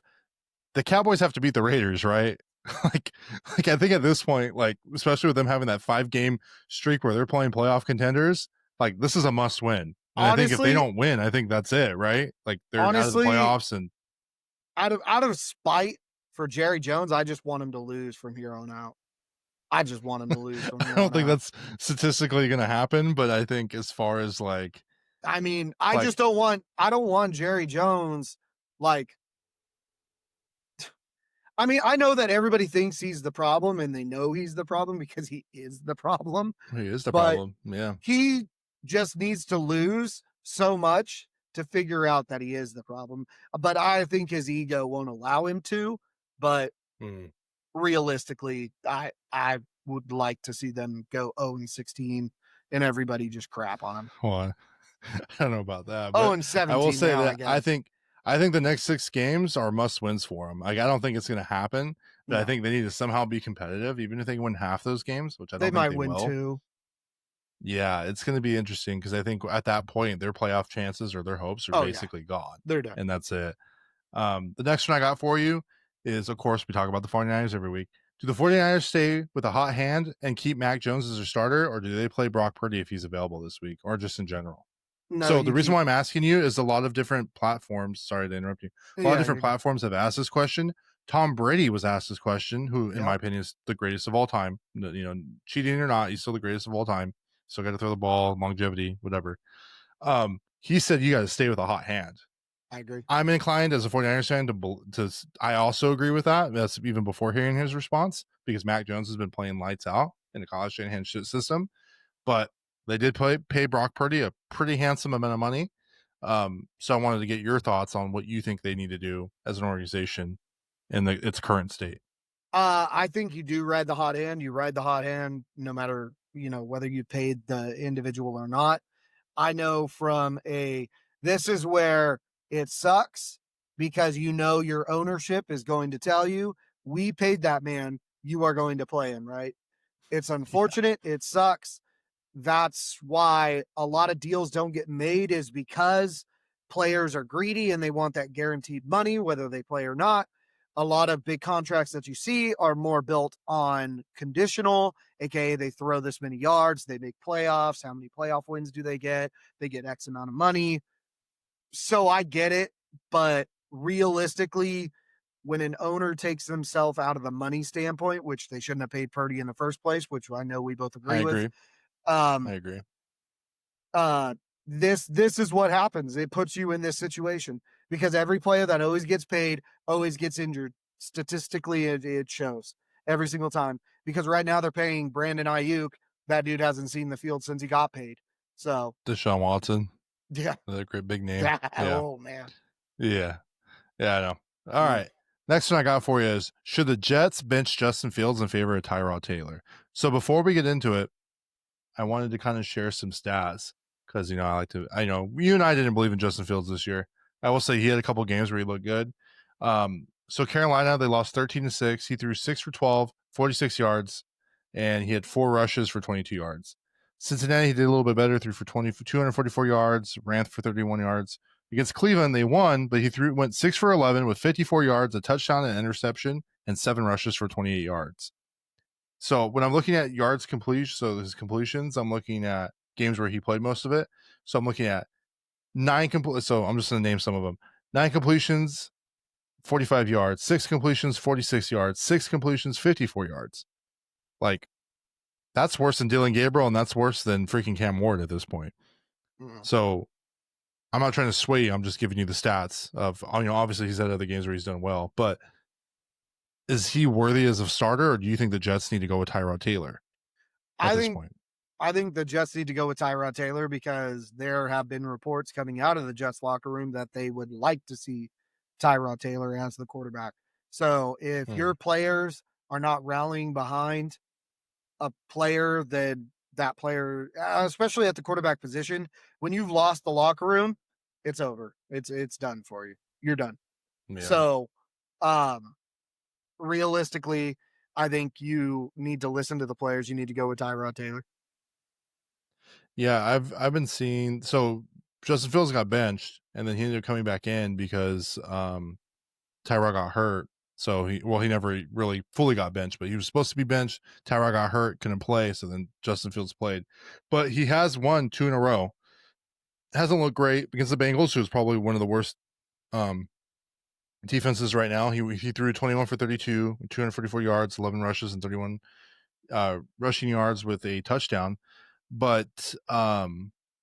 the Cowboys have to beat the Raiders, right? like, like I think at this point, like especially with them having that 5-game streak where they're playing playoff contenders, like this is a must win. And I think if they Honestly, don't win, I think that's it, right? Like they're out of the honestly, playoffs, and out of spite for Jerry Jones, I just want him to lose from here on out. I just want him to lose from I here don't on think out. that's statistically going to happen. But I think as far as I mean, I like just don't want Jerry Jones like I mean, I know that everybody thinks he's the problem and they know he's the problem because he is the problem, he is the but problem. Yeah. he just needs to lose so much to figure out that he is the problem. But I think his ego won't allow him to. But Mm. realistically, I would like to see them go 0-16 and everybody just crap on him. Well, I don't know about that, Oh but and I will 17 say now, I that guess. I think the next 6 games are must wins for them. Like I don't think it's going to happen, but I No, think they need to somehow be competitive, even if they win half those games, which I they don't think might they win will. two. Yeah, it's going to be interesting because I think at that point their playoff chances or their hopes are Oh yeah, basically gone, they're done. and that's it. The next one I got for you is, of course, we talk about the 49ers every week. Do the 49ers stay with a hot hand and keep Mac Jones as their starter, or do they play Brock Purdy if he's available this week, or just in general? No, So the you reason keep. why I'm asking you is a lot of different platforms. Sorry to interrupt you. A lot of Yeah, different you're good. platforms have asked this question. Tom Brady was asked this question, who, in Yep. my opinion, is the greatest of all time. You know, cheating or not, he's still the greatest of all time. Still got to throw the ball, longevity, whatever. He said you got to stay with a hot hand. I agree. I'm inclined as a 49ers fan I also agree with that. That's even before hearing his response because Mac Jones has been playing lights out in the college Shanahan shit system. But they did pay Brock Purdy a pretty handsome amount of money. So I wanted to get your thoughts on what you think they need to do as an organization in its current state. I think you do ride the hot hand. You ride the hot hand no matter, whether you paid the individual or not. I know this is where it sucks because your ownership is going to tell you, we paid that man, you are going to play him, right? It's Yeah, unfortunate. It sucks. That's why a lot of deals don't get made is because players are greedy and they want that guaranteed money, whether they play or not. A lot of big contracts that you see are more built on conditional, aka they throw this many yards, they make playoffs. How many playoff wins do they get? They get X amount of money. So I get it, but realistically, when an owner takes themselves out of the money standpoint, which they shouldn't have paid Purdy in the first place, which I know we both I agree with, agree. I um, agree. uh this is what happens. It puts you in this situation because every player that always gets paid always gets injured. Statistically, it shows every single time because right now they're paying Brandon Ayuk. That dude hasn't seen the field since he got paid. So Deshaun Watson, yeah, another great big name. that Yeah. oh man. Yeah. Yeah, I know. All Mm. right. Next one I got for you is, should the Jets bench Justin Fields in favor of Tyrod Taylor? So before we get into it, I wanted to kind of share some stats because I know you and I didn't believe in Justin Fields this year. I will say he had a couple games where he looked good. So Carolina, they lost 13-6. He threw 6 for 12, 46 yards, and he had 4 rushes for 22 yards. Cincinnati, he did a little bit better, threw for 244 yards, ran for 31 yards. Against Cleveland, they won, but went 6 for 11 with 54 yards, a touchdown, and interception, and 7 rushes for 28 yards. So when I'm looking at yards completion, so his completions, I'm looking at games where he played most of it. So I'm looking at 9 complete. So I'm just going to name some of them: 9 completions, 45 yards; 6 completions, 46 yards; 6 completions, 54 yards. Like that's worse than Dylan Gabriel, and that's worse than freaking Cam Ward at this point. Mm. So I'm not trying to sway you. I'm just giving you the stats of, obviously he's had other games where he's done well, but is he worthy as a starter, or do you think the Jets need to go with Tyrod Taylor at I this think point? I think the Jets need to go with Tyrod Taylor because there have been reports coming out of the Jets locker room that they would like to see Tyrod Taylor as the quarterback. So if Hmm. your players are not rallying behind a player, then that player, especially at the quarterback position, when you've lost the locker room, it's over. It's done for you. You're done. Yeah. So, um, realistically, I think you need to listen to the players. You need to go with Tyrod Taylor. Yeah, I've been seeing, so Justin Fields got benched and then he ended up coming back in because Tyrod got hurt. So he never really fully got benched, but he was supposed to be benched. Tyrod got hurt, couldn't play, so then Justin Fields played. But he has won 2 in a row. Hasn't looked great against the Bengals, who's probably one of the worst defenses right now. He threw 21 for 32, 244 yards, 11 rushes, and 31 rushing yards with a touchdown. But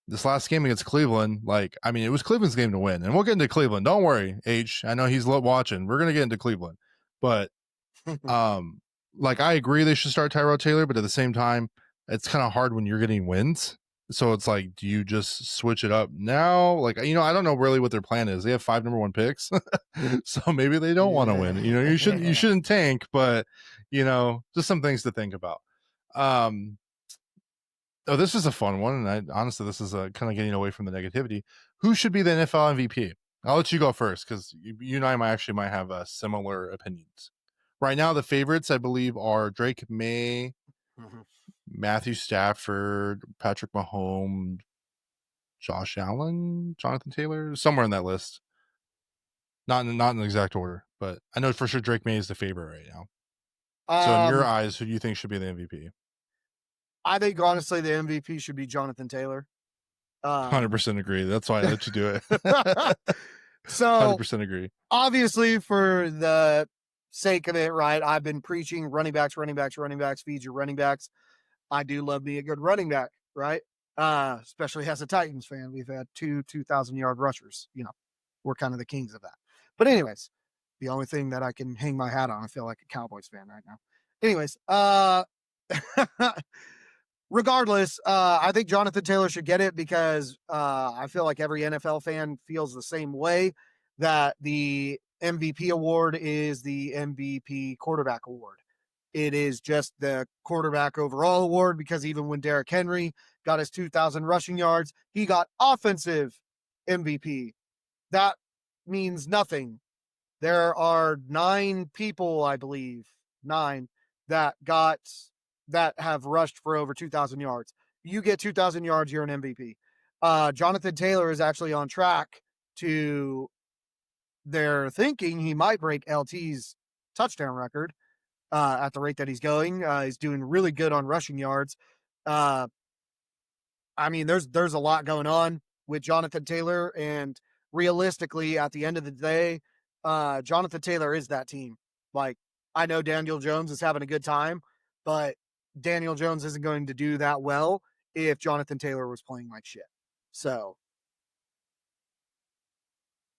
this last game against Cleveland, it was Cleveland's game to win. And we'll get into Cleveland. Don't worry, H. I know he's watching. We're going to get into Cleveland. But I agree they should start Tyrod Taylor, but at the same time, it's kind of hard when you're getting wins. So it's like, do you just switch it up now? I don't know really what their plan is. They have 5 number 1 picks. So maybe they don't want to win. You shouldn't tank, but just some things to think about. This is a fun one, and honestly, this is kind of getting away from the negativity. Who should be the NFL MVP? I'll let you go first because you and I might have similar opinions. Right now, the favorites, I believe, are Drake May, Matthew Stafford, Patrick Mahomes, Josh Allen, Jonathan Taylor, somewhere in that list. Not in the exact order, but I know for sure Drake May is the favorite right now. So in your eyes, who do you think should be the MVP? I think honestly the MVP should be Jonathan Taylor. 100% agree. That's why I let you do it. So 100% agree. Obviously, for the sake of it, right? I've been preaching running backs, feed your running backs. I do love me a good running back, right? Especially as a Titans fan. We've had 2,000-yard rushers. We're kind of the kings of that. But anyways, the only thing that I can hang my hat on, I feel like a Cowboys fan right now. Anyways, regardless, I think Jonathan Taylor should get it because I feel like every NFL fan feels the same way, that the MVP award is the MVP quarterback award. It is just the quarterback overall award because even when Derrick Henry got his 2,000 rushing yards, he got offensive MVP. That means nothing. There are 9 people, I believe, 9 that have rushed for over 2,000 yards. You get 2,000 yards, you're an MVP. Jonathan Taylor is actually on track to, they're thinking he might break LT's touchdown record at the rate that he's going. He's doing really good on rushing yards. There's a lot going on with Jonathan Taylor, and realistically, at the end of the day, Jonathan Taylor is that team. I know Daniel Jones is having a good time, but Daniel Jones isn't going to do that well if Jonathan Taylor was playing like shit. So.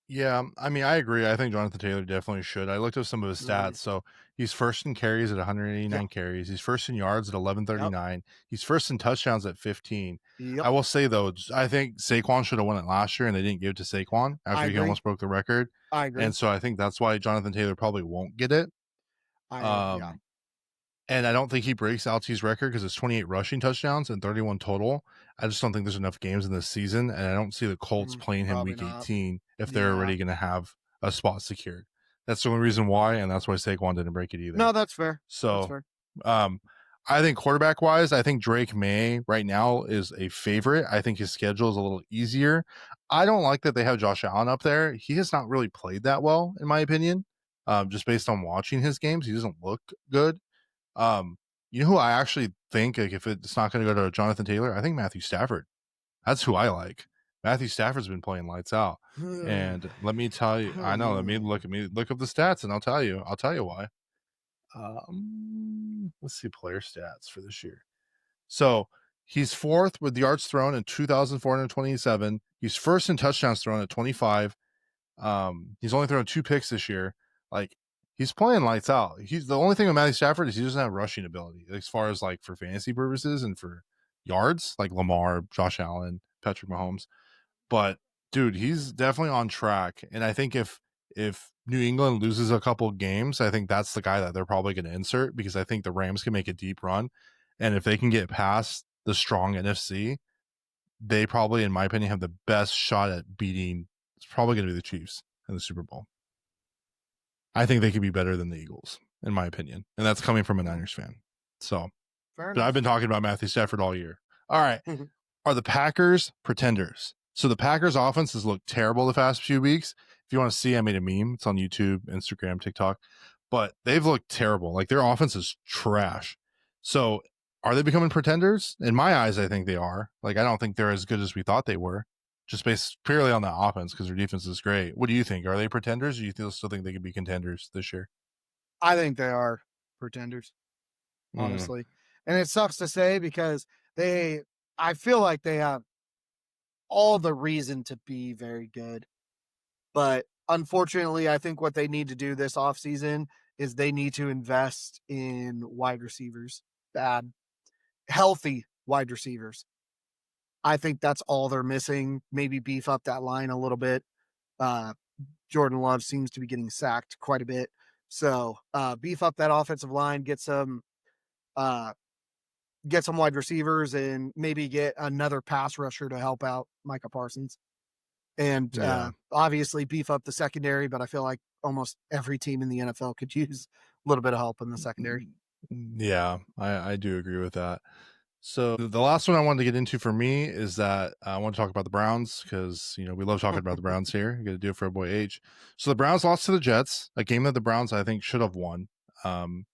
Yeah, I agree. I think Jonathan Taylor definitely should. I looked up some of his stats. So he's first in carries at 189 carries. He's first in yards at 1139. Yep. He's first in touchdowns at 15. Yep. I will say, though, I think Saquon should have won it last year, and they didn't give it to Saquon after he almost broke the record. I agree. And so I think that's why Jonathan Taylor probably won't get it. Yeah. And I don't think he breaks LT's record because it's 28 rushing touchdowns and 31 total. I just don't think there's enough games in this season, and I don't see the Colts playing him week 18 if they're already going to have a spot secured. That's the only reason why, and that's why Saquon didn't break it either. No, that's fair. So, that's fair. I think quarterback-wise, I think Drake May right now is a favorite. I think his schedule is a little easier. I don't like that they have Josh Allen up there. He has not really played that well, in my opinion. Just based on watching his games, he doesn't look good. You know who I actually think, if it's not going to go to Jonathan Taylor, I think Matthew Stafford. That's who I like. Matthew Stafford's been playing lights out. And let me tell you, I know, look up the stats and I'll tell you why. Let's see player stats for this year. So he's 4th with yards thrown at 2,427. He's first in touchdowns thrown at 25. He's only thrown 2 picks this year. He's playing lights out. He's the only thing with Matthew Stafford is he doesn't have rushing ability as far as for fantasy purposes and for yards, like Lamar, Josh Allen, Patrick Mahomes. But dude, he's definitely on track. And I think if New England loses a couple games, I think that's the guy that they're probably going to insert because I think the Rams can make a deep run. And if they can get past the strong NFC, they probably, in my opinion, have the best shot at beating. It's probably going to be the Chiefs in the Super Bowl. I think they could be better than the Eagles, in my opinion. And that's coming from a Niners fan. So, but I've been talking about Matthew Stafford all year. All right. Are the Packers pretenders? So the Packers offense has looked terrible the past few weeks. If you want to see, I made a meme. It's on YouTube, Instagram, TikTok. but they've looked terrible. Like their offense is trash. So are they becoming pretenders? In my eyes, I think they are. Like I don't think they're as good as we thought they were, just based purely on the offense because their defense is great. What do you think? Are they pretenders? Or do you still think they could be contenders this year? I think they are pretenders, Mm, honestly. And it sucks to say because they I feel like they have all the reason to be very good. But unfortunately, I think what they need to do this offseason is they need to invest in wide receivers, bad, healthy wide receivers. I think that's all they're missing. Maybe beef up that line a little bit. Uh, Jordan Love seems to be getting sacked quite a bit. So beef up that offensive line, uh, get some wide receivers, and maybe get another pass rusher to help out Micah Parsons. And yeah. obviously beef up the secondary, but I feel like almost every team in the NFL could use a little bit of help in the secondary. Yeah, I do agree with that. So the last one I wanted to get into for me is that I want to talk about the Browns because we love talking about the Browns here. You got to do it for a boy H. So the Browns lost to the Jets, a game that the Browns I think should have won. And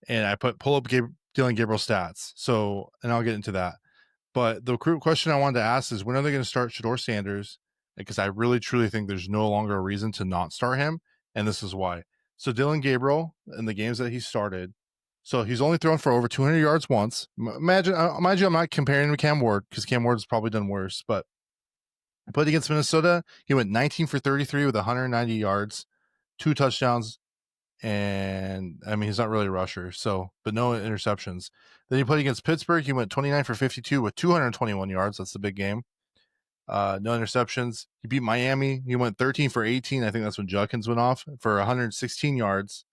I pull up Dylan Gabriel stats. So and I'll get into that. But the question I wanted to ask is when are they going to start Shador Sanders? Because I really truly think there's no longer a reason to not start him, and this is why. So Dylan Gabriel in the games that he started, so he's only thrown for over 200 yards once. Mind you, I'm not comparing him to Cam Ward because Cam Ward's probably done worse. But I played against Minnesota. He went 19 for 33 with 190 yards, 2 touchdowns, and I mean he's not really a rusher, so but no interceptions. Then he played against Pittsburgh. He went 29 for 52 with 221 yards. That's the big game. No interceptions. He beat Miami. He went 13 for 18. I think that's when Judkins went off for 116 yards,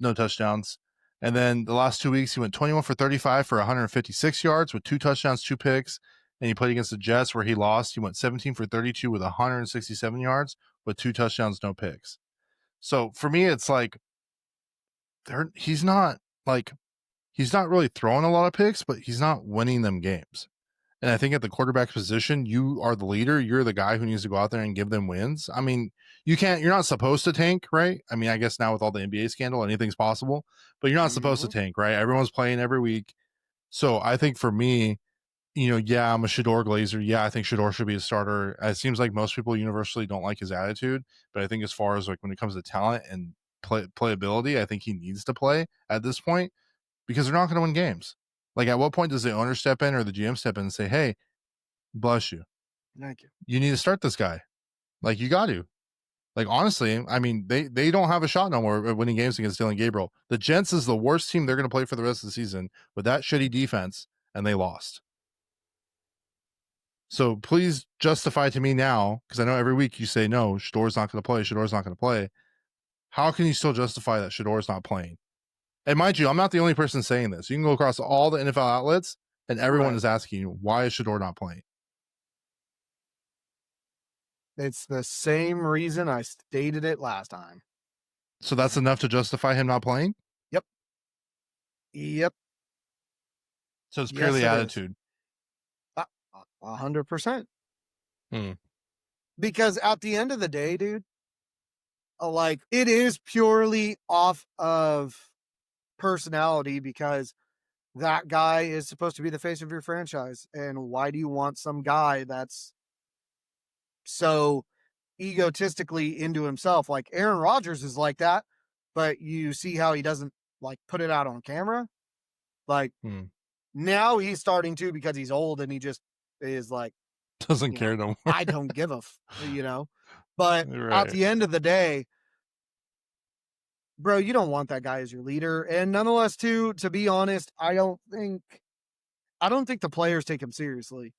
no touchdowns. And then the last 2 weeks, he went 21 for 35 for 156 yards with 2 touchdowns, 2 picks. And he played against the Jets where he lost. He went 17 for 32 with 167 yards with 2 touchdowns, no picks. So for me, it's like he's not really throwing a lot of picks, but he's not winning them games. And I think at the quarterback position, you are the leader. You're the guy who needs to go out there and give them wins. I mean, you're not supposed to tank, right? I mean, I guess now with all the NBA scandal, anything's possible, but you're not supposed to tank, right? Everyone's playing every week. So I think for me, yeah, I'm a Shador Glazer. Yeah, I think Shador should be a starter. It seems like most people universally don't like his attitude, but I think as far as like when it comes to talent and playability, I think he needs to play at this point because they're not going to win games. Like, at what point does the owner step in or the GM step in and say, "Hey, bless you, Thank you. you need to start this guy"? Like, you got to. Like, honestly, I mean, they don't have a shot no more at winning games against Dylan Gabriel. The Gents is the worst team they're going to play for the rest of the season with that shitty defense, and they lost. So please justify to me now, because I know every week you say, no, Shador's not going to play. Shador's not going to play. How can you still justify that Shador's not playing? And mind you, I'm not the only person saying this. You can go across all the NFL outlets, and everyone is asking you, why is Shador not playing? It's the same reason I stated it last time. So that's enough to justify him not playing? Yep. Yep. So it's purely Yes, it attitude. 100%. Hmm. Because at the end of the day, dude, like it is purely off of personality because that guy is supposed to be the face of your franchise. And why do you want some guy that's so egotistically into himself? Like Aaron Rodgers is like that, but you see how he doesn't like put it out on camera. Like now he's starting to because he's old and he just is like, Doesn't care no more. I don't give a, but at the end of the day, bro, you don't want that guy as your leader. And nonetheless, too, to be honest, I don't think the players take him seriously.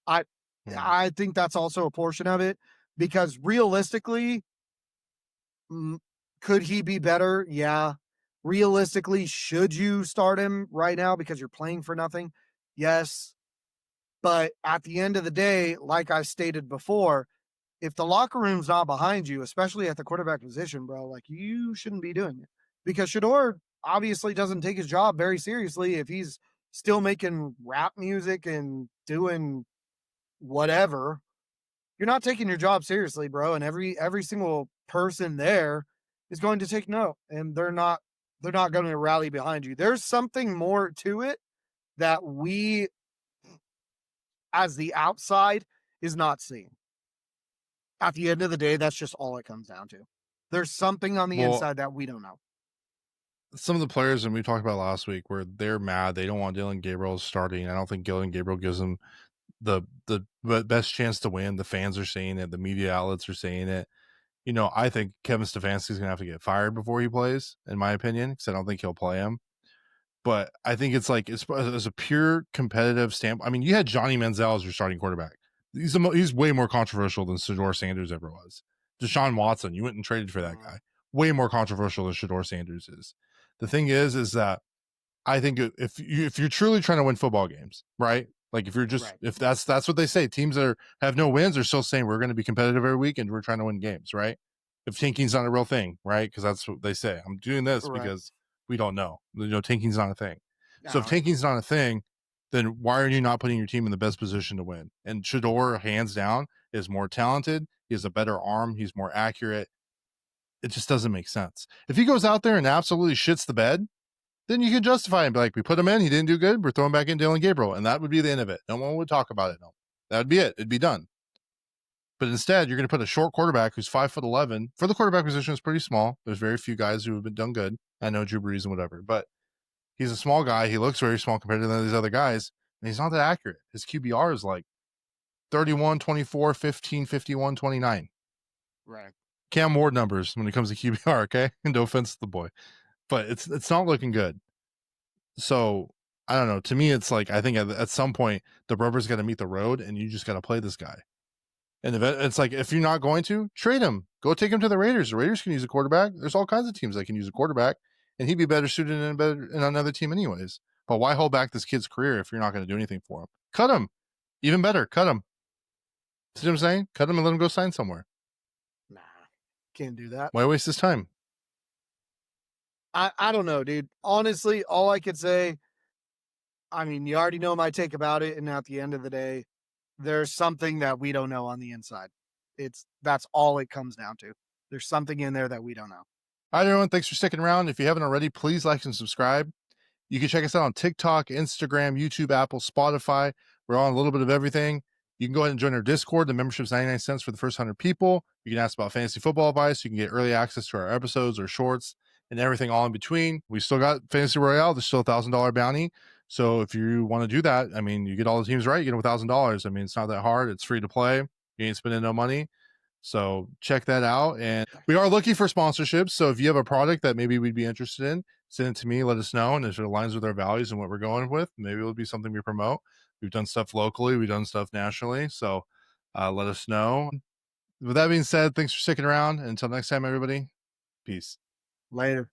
I think that's also a portion of it because realistically, could he be better? Yeah. Realistically, should you start him right now because you're playing for nothing? Yes. But at the end of the day, like I stated before, if the locker room's not behind you, especially at the quarterback position, bro, like you shouldn't be doing it because Shador obviously doesn't take his job very seriously if he's still making rap music and doing whatever. You're not taking your job seriously, bro. And every single person there is going to take note, and they're not going to rally behind you. There's something more to it that we, as the outside, is not seeing. At the end of the day, that's just all it comes down to. There's something on the inside that we don't know. Some of the players, and we talked about last week, where they're mad. They don't want Dylan Gabriel starting. I don't think Dylan Gabriel gives them the best chance to win. The fans are saying it. The media outlets are saying it. I think Kevin Stefanski's going to have to get fired before he plays, in my opinion, because I don't think he'll play him. But I think it's like, as a pure competitive standpoint. I mean, you had Johnny Manziel as your starting quarterback. He's way more controversial than Shedeur Sanders ever was. Deshaun Watson, you went and traded for that guy. Way more controversial than Shedeur Sanders is. The thing is that I think if you're truly trying to win football games, right? Like if you're just if that's what they say, teams that have no wins are still saying we're going to be competitive every week and we're trying to win games, right? If tanking's not a real thing, right? Because that's what they say. I'm doing this because we don't know. Tanking's not a thing. So if tanking's not a thing, then why are you not putting your team in the best position to win? And Shedeur, hands down, is more talented. He has a better arm. He's more accurate. It just doesn't make sense. If he goes out there and absolutely shits the bed, then you can justify it and be like, we put him in, he didn't do good, we're throwing back in Dylan Gabriel, and that would be the end of it. No one would talk about it. No, that would be it. It'd be done. But instead, you're going to put a short quarterback who's 5'11". For the quarterback position, is pretty small. There's very few guys who have been done good. I know Drew Brees and whatever, but he's a small guy. He looks very small compared to these other guys, and he's not that accurate. His QBR is like 31, 24, 15, 51, 29. Right. Cam Ward numbers when it comes to QBR, okay? No offense to the boy. But it's not looking good. So I don't know. To me, it's like, I think at some point the rubber's got to meet the road, and you just got to play this guy. And it's like, if you're not going to trade him, go take him to the Raiders. The Raiders can use a quarterback. There's all kinds of teams that can use a quarterback, and he'd be better suited in another team anyways. But why hold back this kid's career if you're not going to do anything for him? Cut him. Even better, cut him. See what I'm saying? Cut him and let him go sign somewhere. Nah, can't do that. Why waste his time? I don't know, dude. Honestly, all I could say, I mean, you already know my take about it, and at the end of the day, there's something that we don't know on the inside. That's all it comes down to. There's something in there that we don't know. All right, everyone. Thanks for sticking around. If you haven't already, please like and subscribe. You can check us out on TikTok, Instagram, YouTube, Apple, Spotify. We're on a little bit of everything. You can go ahead and join our Discord. The membership's 99 cents for the first 100 people. You can ask about fantasy football advice. You can get early access to our episodes or shorts and everything all in between. We still got Fantasy Royale. There's still a $1,000 bounty. So if you want to do that, I mean, you get all the teams right, you get them $1,000. I mean, it's not that hard. It's free to play. You ain't spending no money. So check that out. And we are looking for sponsorships. So if you have a product that maybe we'd be interested in, send it to me, let us know. And if it aligns with our values and what we're going with, maybe it'll be something we promote. We've done stuff locally. We've done stuff nationally. So let us know. With that being said, thanks for sticking around. And until next time, everybody, peace. Later.